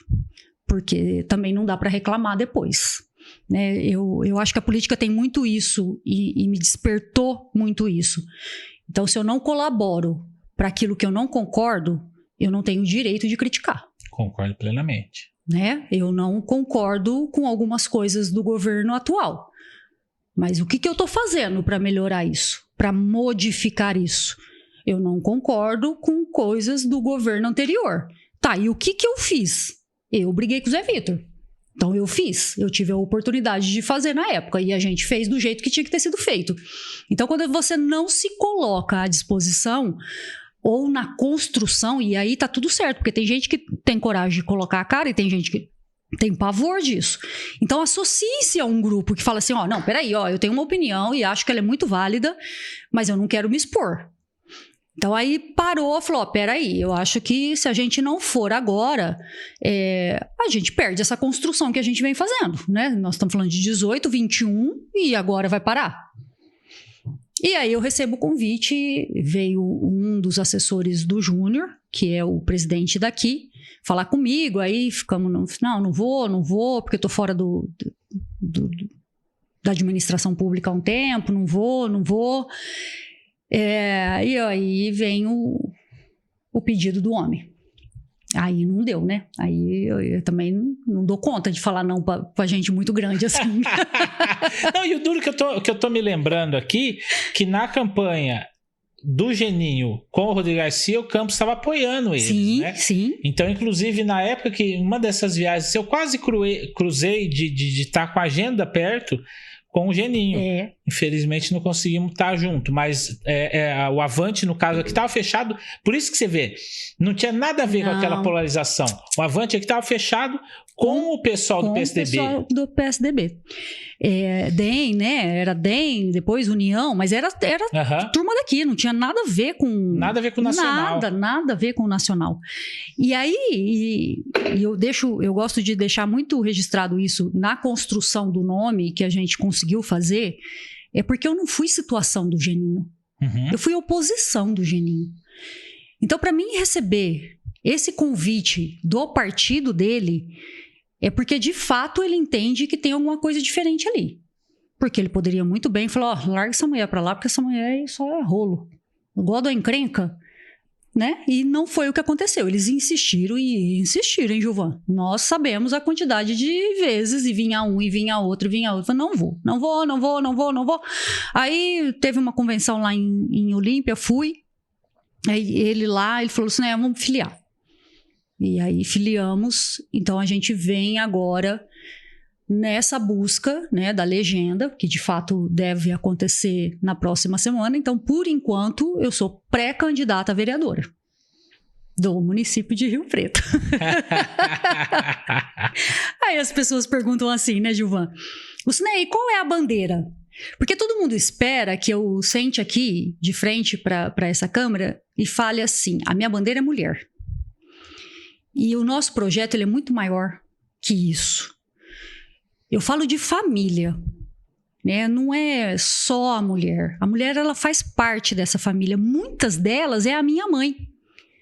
Speaker 2: Porque também não dá para reclamar depois. Né? Eu acho que a política tem muito isso e me despertou muito isso. Então, se eu não colaboro para aquilo que eu não concordo, eu não tenho direito de criticar.
Speaker 1: Concordo plenamente.
Speaker 2: Né? Eu não concordo com algumas coisas do governo atual. Mas o que eu estou fazendo para melhorar isso? Para modificar isso? Eu não concordo com coisas do governo anterior. Tá, e o que eu fiz? Eu briguei com o Zé Vitor. Então eu tive a oportunidade de fazer na época e a gente fez do jeito que tinha que ter sido feito. Então quando você não se coloca à disposição ou na construção, e aí tá tudo certo, porque tem gente que tem coragem de colocar a cara e tem gente que tem pavor disso. Então associe-se a um grupo que fala assim, não, peraí, eu tenho uma opinião e acho que ela é muito válida, mas eu não quero me expor. Então aí parou, falou, peraí, eu acho que se a gente não for agora, a gente perde essa construção que a gente vem fazendo, né? Nós estamos falando de 18, 21 e agora vai parar. E aí eu recebo o convite, veio um dos assessores do Júnior, que é o presidente daqui, falar comigo, aí ficamos não vou, porque eu tô fora da administração pública há um tempo, não vou. E aí vem o pedido do homem. Aí não deu, né? Aí eu também não dou conta de falar não pra gente muito grande assim.
Speaker 1: Não, e o duro que eu tô me lembrando aqui, que na campanha do Geninho com o Rodrigo Garcia, o Campos estava apoiando eles,
Speaker 2: sim,
Speaker 1: né?
Speaker 2: Sim.
Speaker 1: Então, inclusive, na época que uma dessas viagens, eu quase cruzei de estar com a agenda perto com o Geninho. Infelizmente não conseguimos estar junto, mas o Avante, no caso aqui, estava fechado. Por isso que você vê, não tinha nada a ver com aquela polarização. O Avante aqui estava fechado com o pessoal do PSDB. Com o pessoal do PSDB.
Speaker 2: DEM, né? Era DEM, depois União, mas era turma daqui, não tinha nada a ver com...
Speaker 1: Nada a ver com o Nacional.
Speaker 2: Nada a ver com o Nacional. E aí, eu gosto de deixar muito registrado isso na construção do nome que a gente conseguiu fazer, porque eu não fui situação do Geninho.
Speaker 1: Uhum.
Speaker 2: Eu fui oposição do Geninho. Então, para mim receber esse convite do partido dele, é porque de fato ele entende que tem alguma coisa diferente ali. Porque ele poderia muito bem falar, larga essa mulher pra lá, porque essa mulher só é rolo. Igual da encrenca, né? E não foi o que aconteceu. Eles insistiram, hein, Gilvan? Nós sabemos a quantidade de vezes, e vinha um, e vinha outro, e vinha outro. Eu falei, não vou. Aí teve uma convenção lá em Olímpia, fui. Aí ele falou assim, vamos filiar. E aí filiamos, então a gente vem agora nessa busca, né, da legenda, que de fato deve acontecer na próxima semana. Então, por enquanto, eu sou pré-candidata a vereadora do município de Rio Preto. Aí as pessoas perguntam assim, né, Gilvan? Lucinei, qual é a bandeira? Porque todo mundo espera que eu sente aqui, de frente para essa câmera, e fale assim, a minha bandeira é mulher. E o nosso projeto ele é muito maior que isso. Eu falo de família, né? Não é só a mulher. A mulher ela faz parte dessa família. Muitas delas é a minha mãe.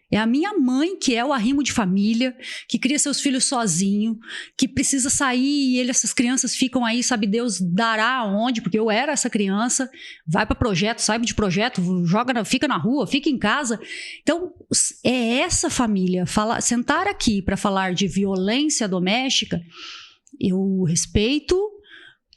Speaker 2: É a minha mãe que é o arrimo de família, que cria seus filhos sozinho, que precisa sair e essas crianças ficam aí, sabe Deus dará aonde, porque eu era essa criança, vai para projeto, sai de projeto, fica na rua, fica em casa. Então, é essa família. Sentar aqui para falar de violência doméstica, eu respeito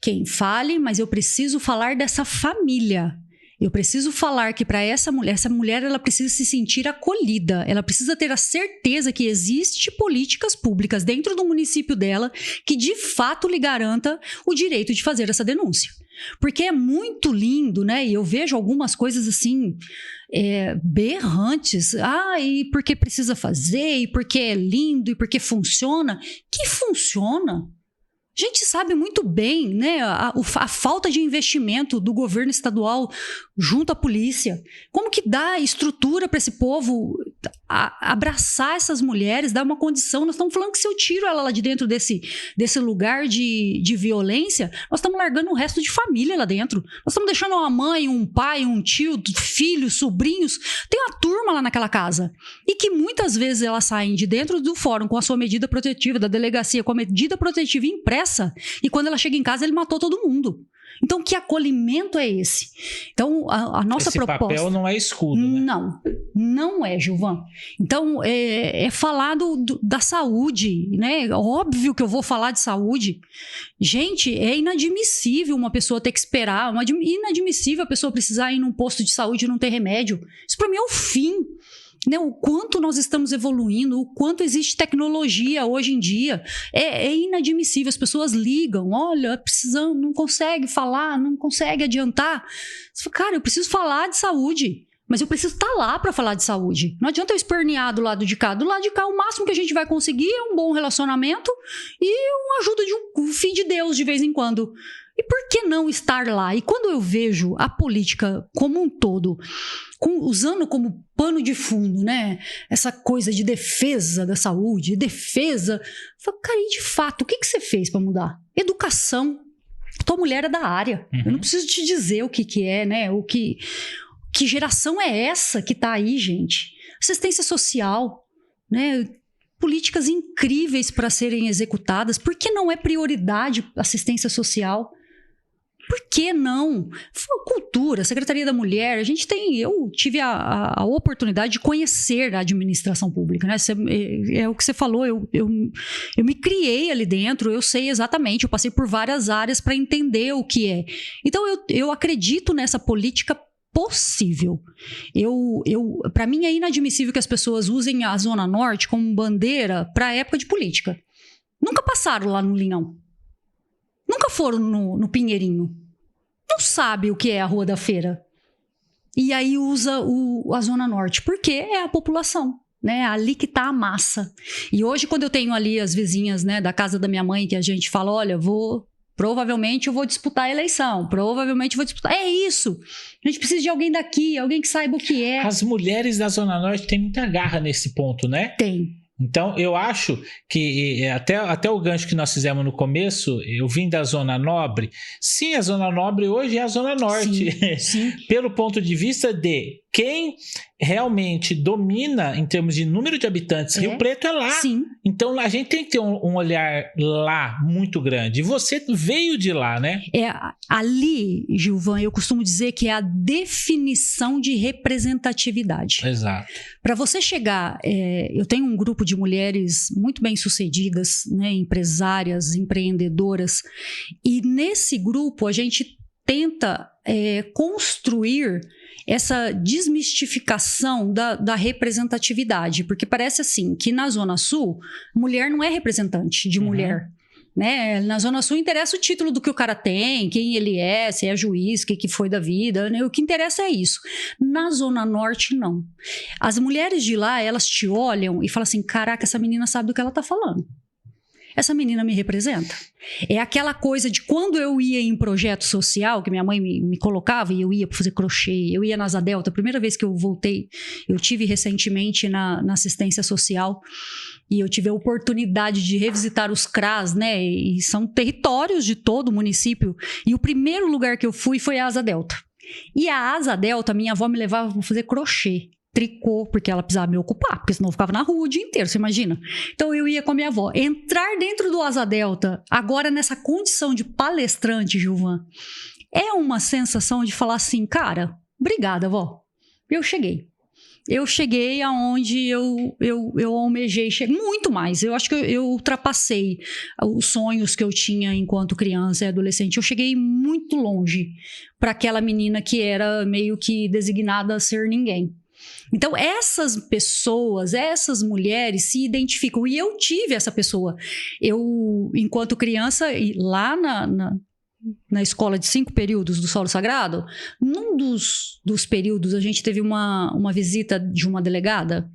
Speaker 2: quem fale, mas eu preciso falar dessa família. Eu preciso falar que para essa mulher ela precisa se sentir acolhida, ela precisa ter a certeza que existe políticas públicas dentro do município dela que de fato lhe garanta o direito de fazer essa denúncia. Porque é muito lindo, né? E eu vejo algumas coisas assim, berrantes. E porque precisa fazer, e porque é lindo, e porque funciona. Que funciona? A gente sabe muito bem, né, a falta de investimento do governo estadual junto à polícia. Como que dá estrutura para esse povo abraçar essas mulheres, dar uma condição? Nós estamos falando que se eu tiro ela lá de dentro desse lugar de violência, nós estamos largando o resto de família lá dentro. Nós estamos deixando uma mãe, um pai, um tio, filhos, sobrinhos. Tem uma turma lá naquela casa. E que muitas vezes elas saem de dentro do fórum com a sua medida protetiva, da delegacia com a medida protetiva impressa, e quando ela chega em casa ele matou todo mundo. Então, que acolhimento é esse? Então, a nossa proposta...
Speaker 1: Esse papel não é escudo, né?
Speaker 2: Não é, Gilvan. Então, é falar da saúde, né? Óbvio que eu vou falar de saúde. Gente, é inadmissível uma pessoa ter que esperar, inadmissível a pessoa precisar ir num posto de saúde e não ter remédio. Isso para mim é o fim. Né, o quanto nós estamos evoluindo, o quanto existe tecnologia hoje em dia, é inadmissível. As pessoas ligam, olha, precisando, não consegue falar, não consegue adiantar. Você fala, cara, eu preciso falar de saúde, mas eu preciso estar lá para falar de saúde. Não adianta eu espernear do lado de cá. Do lado de cá, o máximo que a gente vai conseguir é um bom relacionamento e uma ajuda de um filho de Deus de vez em quando. E por que não estar lá? E quando eu vejo a política como um todo, usando como pano de fundo, né, essa coisa de defesa da saúde, defesa... Eu falo, cara, e de fato, o que você fez para mudar? Educação. Tua mulher é da área. Eu não preciso te dizer o que é, né? Que geração é essa que tá aí, gente? Assistência social, né? Políticas incríveis para serem executadas. Por que não é prioridade assistência social? Por que não? Cultura, Secretaria da Mulher, eu tive a oportunidade de conhecer a administração pública, né? É o que você falou, eu me criei ali dentro, eu sei exatamente, eu passei por várias áreas para entender o que é. Então eu acredito nessa política possível. Para mim é inadmissível que as pessoas usem a Zona Norte como bandeira para a época de política. Nunca passaram lá no Linhão. Nunca foram no Pinheirinho. Não sabe o que é a Rua da Feira. E aí usa a Zona Norte. Porque é a população, né? Ali que está a massa. E hoje, quando eu tenho ali as vizinhas, né, da casa da minha mãe, que a gente fala, olha, provavelmente eu vou disputar a eleição. Provavelmente eu vou disputar. É isso. A gente precisa de alguém daqui, alguém que saiba o que é.
Speaker 1: As mulheres da Zona Norte têm muita garra nesse ponto, né?
Speaker 2: Tem.
Speaker 1: Então, eu acho que até o gancho que nós fizemos no começo, eu vim da Zona Nobre. Sim, a Zona Nobre hoje é a Zona Norte.
Speaker 2: Sim.
Speaker 1: Pelo ponto de vista de quem realmente domina em termos de número de habitantes, Rio Preto é lá.
Speaker 2: Sim.
Speaker 1: Então, a gente tem que ter um olhar lá muito grande. E você veio de lá, né?
Speaker 2: Ali, Gilvan, eu costumo dizer que é a definição de representatividade.
Speaker 1: Exato.
Speaker 2: Para você chegar... eu tenho um grupo de mulheres muito bem-sucedidas, né, empresárias, empreendedoras, e nesse grupo a gente tenta construir essa desmistificação da representatividade, porque parece assim, que na Zona Sul, mulher não é representante de mulher, né? Na Zona Sul interessa o título do que o cara tem, quem ele é, se é juiz, o que foi da vida, né? O que interessa é isso. Na Zona Norte, não. As mulheres de lá, elas te olham e falam assim, caraca, essa menina sabe do que ela tá falando. essa menina me representa. É aquela coisa de quando eu ia em projeto social, que minha mãe me colocava e eu ia para fazer crochê, eu ia na Asa Delta, a primeira vez que eu voltei, eu tive recentemente na assistência social, e eu tive a oportunidade de revisitar os CRAs, né? E são territórios de todo o município. E o primeiro lugar que eu fui foi a Asa Delta. E a Asa Delta, minha avó me levava para fazer crochê, tricô, porque ela precisava me ocupar, porque senão eu ficava na rua o dia inteiro, você imagina? Então eu ia com a minha avó. Entrar dentro do Asa Delta, agora nessa condição de palestrante, Gilvan, é uma sensação de falar assim, cara, obrigada, vó. Eu cheguei aonde eu almejei, muito mais. Eu acho que eu ultrapassei os sonhos que eu tinha enquanto criança e adolescente. Eu cheguei muito longe para aquela menina que era meio que designada a ser ninguém. Então, essas pessoas, essas mulheres se identificam. E eu tive essa pessoa. Eu, enquanto criança, lá na escola de 5 períodos do Solo Sagrado, num dos períodos a gente teve uma visita de uma delegada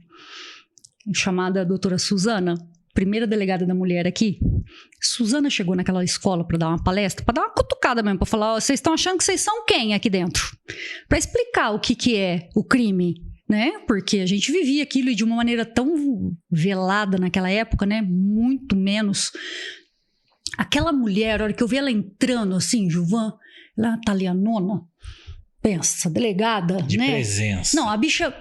Speaker 2: chamada doutora Suzana, primeira delegada da mulher aqui. Suzana chegou naquela escola para dar uma palestra, para dar uma cutucada mesmo, para falar, vocês estão achando que vocês são quem aqui dentro? Para explicar o que é o crime, né? Porque a gente vivia aquilo de uma maneira tão velada naquela época, né? Muito menos. Aquela mulher, a hora que eu vi ela entrando assim, Gilvan, ela é uma italianona, pensa, delegada,
Speaker 1: de
Speaker 2: né?
Speaker 1: presença.
Speaker 2: Não, a bicha,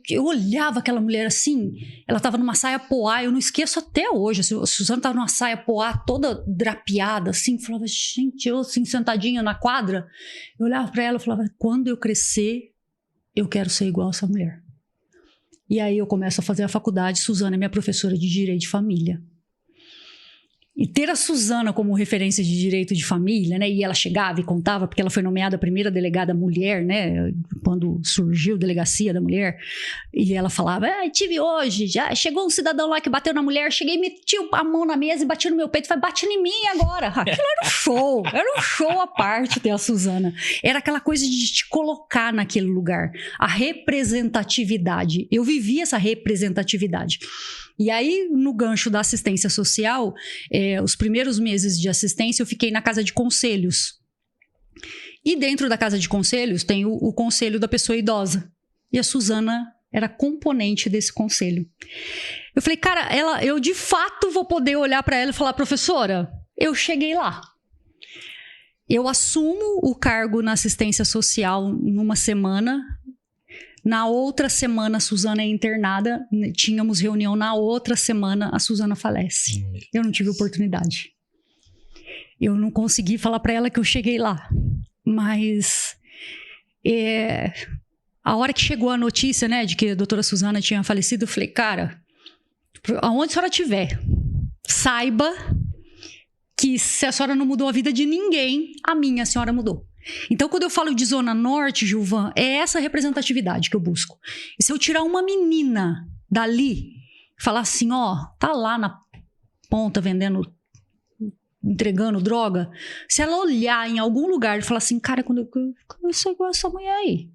Speaker 2: eu olhava aquela mulher assim, ela tava numa saia poá, eu não esqueço até hoje, a Suzana tava numa saia poá toda drapeada, assim, falava, gente, eu assim, sentadinha na quadra, eu olhava pra ela e falava, quando eu crescer, eu quero ser igual a essa mulher. E aí eu começo a fazer a faculdade, Suzana é minha professora de Direito de Família. E ter a Suzana como referência de direito de família, né? E ela chegava e contava, porque ela foi nomeada a primeira delegada mulher, né? Quando surgiu a delegacia da mulher. E ela falava, tive hoje, já chegou um cidadão lá que bateu na mulher, cheguei, meti a mão na mesa e bati no meu peito, falei, bate em mim agora. Aquilo era um show à parte ter a Suzana. Era aquela coisa de te colocar naquele lugar. A representatividade. Eu vivi essa representatividade. E aí, no gancho da assistência social, os primeiros meses de assistência eu fiquei na casa de conselhos. E dentro da casa de conselhos tem o conselho da pessoa idosa. E a Suzana era componente desse conselho. Eu falei, cara, eu de fato vou poder olhar para ela e falar, professora, eu cheguei lá. Eu assumo o cargo na assistência social numa semana. Na outra semana, a Suzana é internada. Tínhamos reunião na outra semana, a Suzana falece. Eu não tive oportunidade. Eu não consegui falar para ela que eu cheguei lá. Mas a hora que chegou a notícia, né, de que a doutora Suzana tinha falecido, eu falei, cara, aonde a senhora estiver, saiba que se a senhora não mudou a vida de ninguém, a minha a senhora mudou. Então, quando eu falo de Zona Norte, Gilvan, é essa representatividade que eu busco. E se eu tirar uma menina dali, falar assim, tá lá na ponta vendendo, entregando droga, se ela olhar em algum lugar e falar assim, cara, quando eu sou igual a essa mulher aí.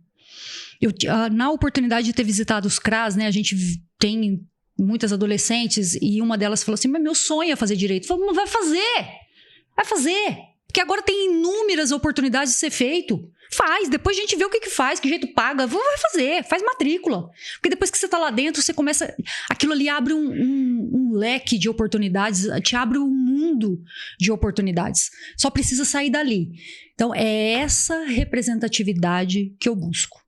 Speaker 2: Na oportunidade de ter visitado os CRAs, né, a gente tem muitas adolescentes e uma delas falou assim, mas meu sonho é fazer direito. Eu falei, não vai fazer. Porque agora tem inúmeras oportunidades de ser feito. Faz, depois a gente vê o que faz, que jeito paga. Vai fazer, faz matrícula. Porque depois que você tá lá dentro, você começa... Aquilo ali abre um leque de oportunidades, te abre um mundo de oportunidades. Só precisa sair dali. Então, é essa representatividade que eu busco.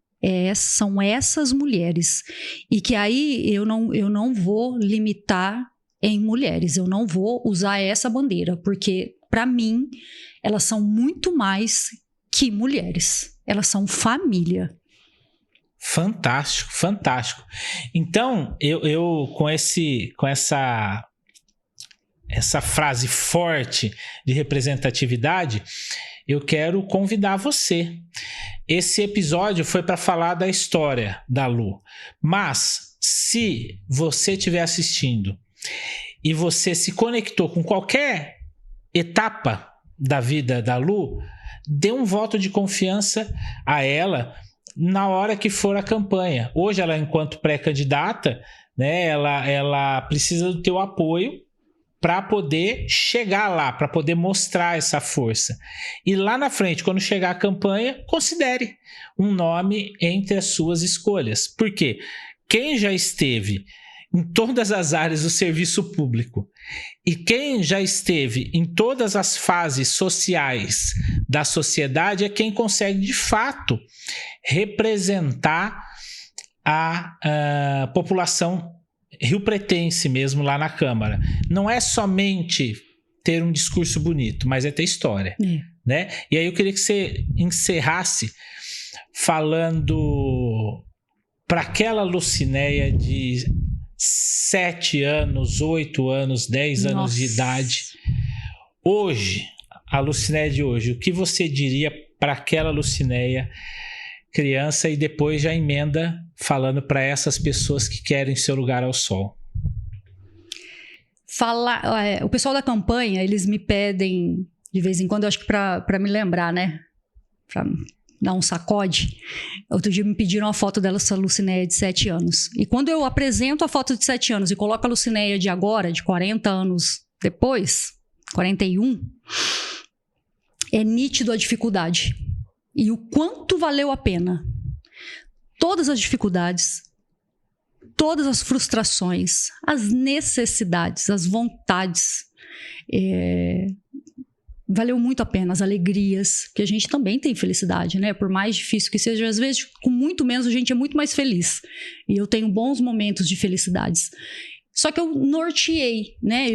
Speaker 2: São essas mulheres. E que aí eu não vou limitar em mulheres. Eu não vou usar essa bandeira, porque... Para mim, elas são muito mais que mulheres. Elas são família.
Speaker 1: Fantástico, fantástico. Então, eu com essa frase forte de representatividade, eu quero convidar você. Esse episódio foi para falar da história da Lu. Mas, se você estiver assistindo e você se conectou com qualquer etapa da vida da Lu, dê um voto de confiança a ela na hora que for a campanha. Hoje ela, enquanto pré-candidata, né, ela precisa do teu apoio para poder chegar lá, para poder mostrar essa força. E lá na frente, quando chegar a campanha, considere um nome entre as suas escolhas. Por quê? Quem já esteve em todas as áreas do serviço público e quem já esteve em todas as fases sociais da sociedade é quem consegue, de fato, representar a população riopretense mesmo lá na Câmara. Não é somente ter um discurso bonito, mas é ter história, né? E aí eu queria que você encerrasse falando para aquela Lucinéia de 7 anos, 8 anos, 10 anos de idade. Hoje, a Lucinéia de hoje, o que você diria para aquela Lucinéia criança e depois já emenda falando para essas pessoas que querem seu lugar ao sol?
Speaker 2: O pessoal da campanha, eles me pedem de vez em quando, eu acho que para me lembrar, né? Para dar um sacode. Outro dia me pediram a foto dessa Lucinéia de 7 anos. E quando eu apresento a foto de 7 anos e coloco a Lucinéia de agora, de 40 anos depois, 41, é nítido a dificuldade. E o quanto valeu a pena. Todas as dificuldades, todas as frustrações, as necessidades, as vontades. Valeu muito a pena, as alegrias, que a gente também tem felicidade, né? Por mais difícil que seja, às vezes com muito menos a gente é muito mais feliz. E eu tenho bons momentos de felicidades. Só que eu norteei, né?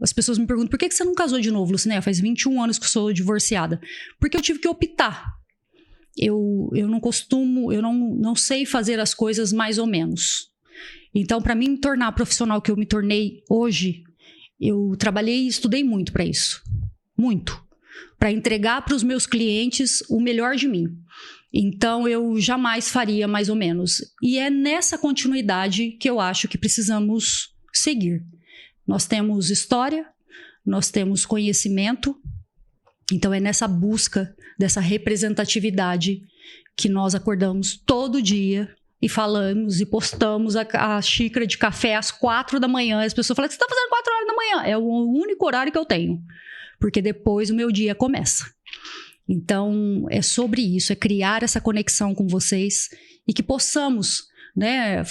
Speaker 2: As pessoas me perguntam, por que você não casou de novo, Lucinéia? Faz 21 anos que eu sou divorciada. Porque eu tive que optar. Eu não costumo, eu não sei fazer as coisas mais ou menos. Então, para mim me tornar a profissional que eu me tornei hoje, eu trabalhei e estudei muito para isso. Muito. Para entregar para os meus clientes o melhor de mim. Então, eu jamais faria mais ou menos. E é nessa continuidade que eu acho que precisamos seguir. Nós temos história, nós temos conhecimento. Então, é nessa busca dessa representatividade que nós acordamos todo dia e falamos e postamos a xícara de café às 4 da manhã. As pessoas falam, o que você está fazendo 4 horas da manhã? É o único horário que eu tenho. Porque depois o meu dia começa. Então, é sobre isso, é criar essa conexão com vocês e que possamos, né,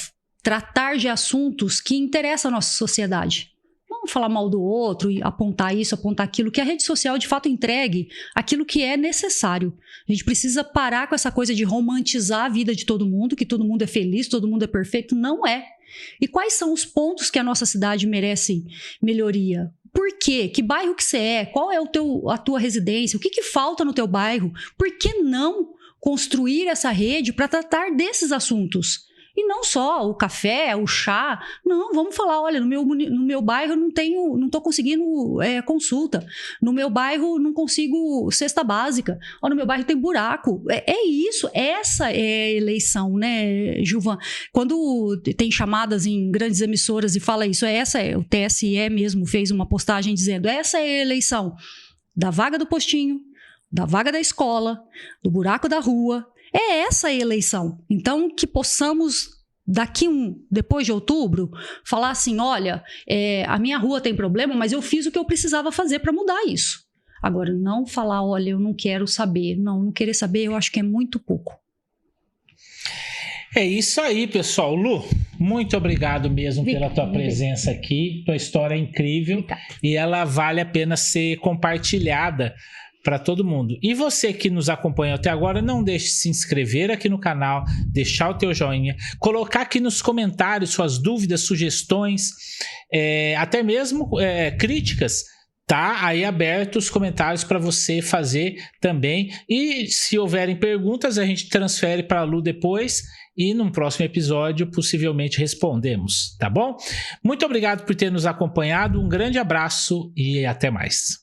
Speaker 2: tratar de assuntos que interessam a nossa sociedade. Não falar mal do outro e apontar isso, apontar aquilo, que a rede social de fato entregue aquilo que é necessário. A gente precisa parar com essa coisa de romantizar a vida de todo mundo, que todo mundo é feliz, todo mundo é perfeito. Não é. E quais são os pontos que a nossa cidade merece melhoria? Por quê? Que bairro que você é? Qual é a tua residência? O que falta no teu bairro? Por que não construir essa rede para tratar desses assuntos? E não só o café, o chá. Não, vamos falar, olha, no meu bairro não estou conseguindo consulta. No meu bairro não consigo cesta básica. Ou no meu bairro tem buraco. É isso, essa é a eleição, né, Gilvan? Quando tem chamadas em grandes emissoras e fala isso, o TSE mesmo fez uma postagem dizendo, essa é a eleição da vaga do postinho, da vaga da escola, do buraco da rua. É essa a eleição. Então, que possamos, depois de outubro, falar assim, olha, a minha rua tem problema, mas eu fiz o que eu precisava fazer para mudar isso. Agora, não falar, olha, eu não quero saber. Não querer saber, eu acho que é muito pouco.
Speaker 1: É isso aí, pessoal. Lu, muito obrigado mesmo pela tua presença aqui. Tua história é incrível e ela vale a pena ser compartilhada para todo mundo. E você que nos acompanha até agora, não deixe de se inscrever aqui no canal, deixar o teu joinha, colocar aqui nos comentários suas dúvidas, sugestões, até mesmo críticas. Tá aí aberto os comentários para você fazer também. E se houverem perguntas, a gente transfere para a Lu depois e num próximo episódio possivelmente respondemos, tá bom? Muito obrigado por ter nos acompanhado, um grande abraço e até mais.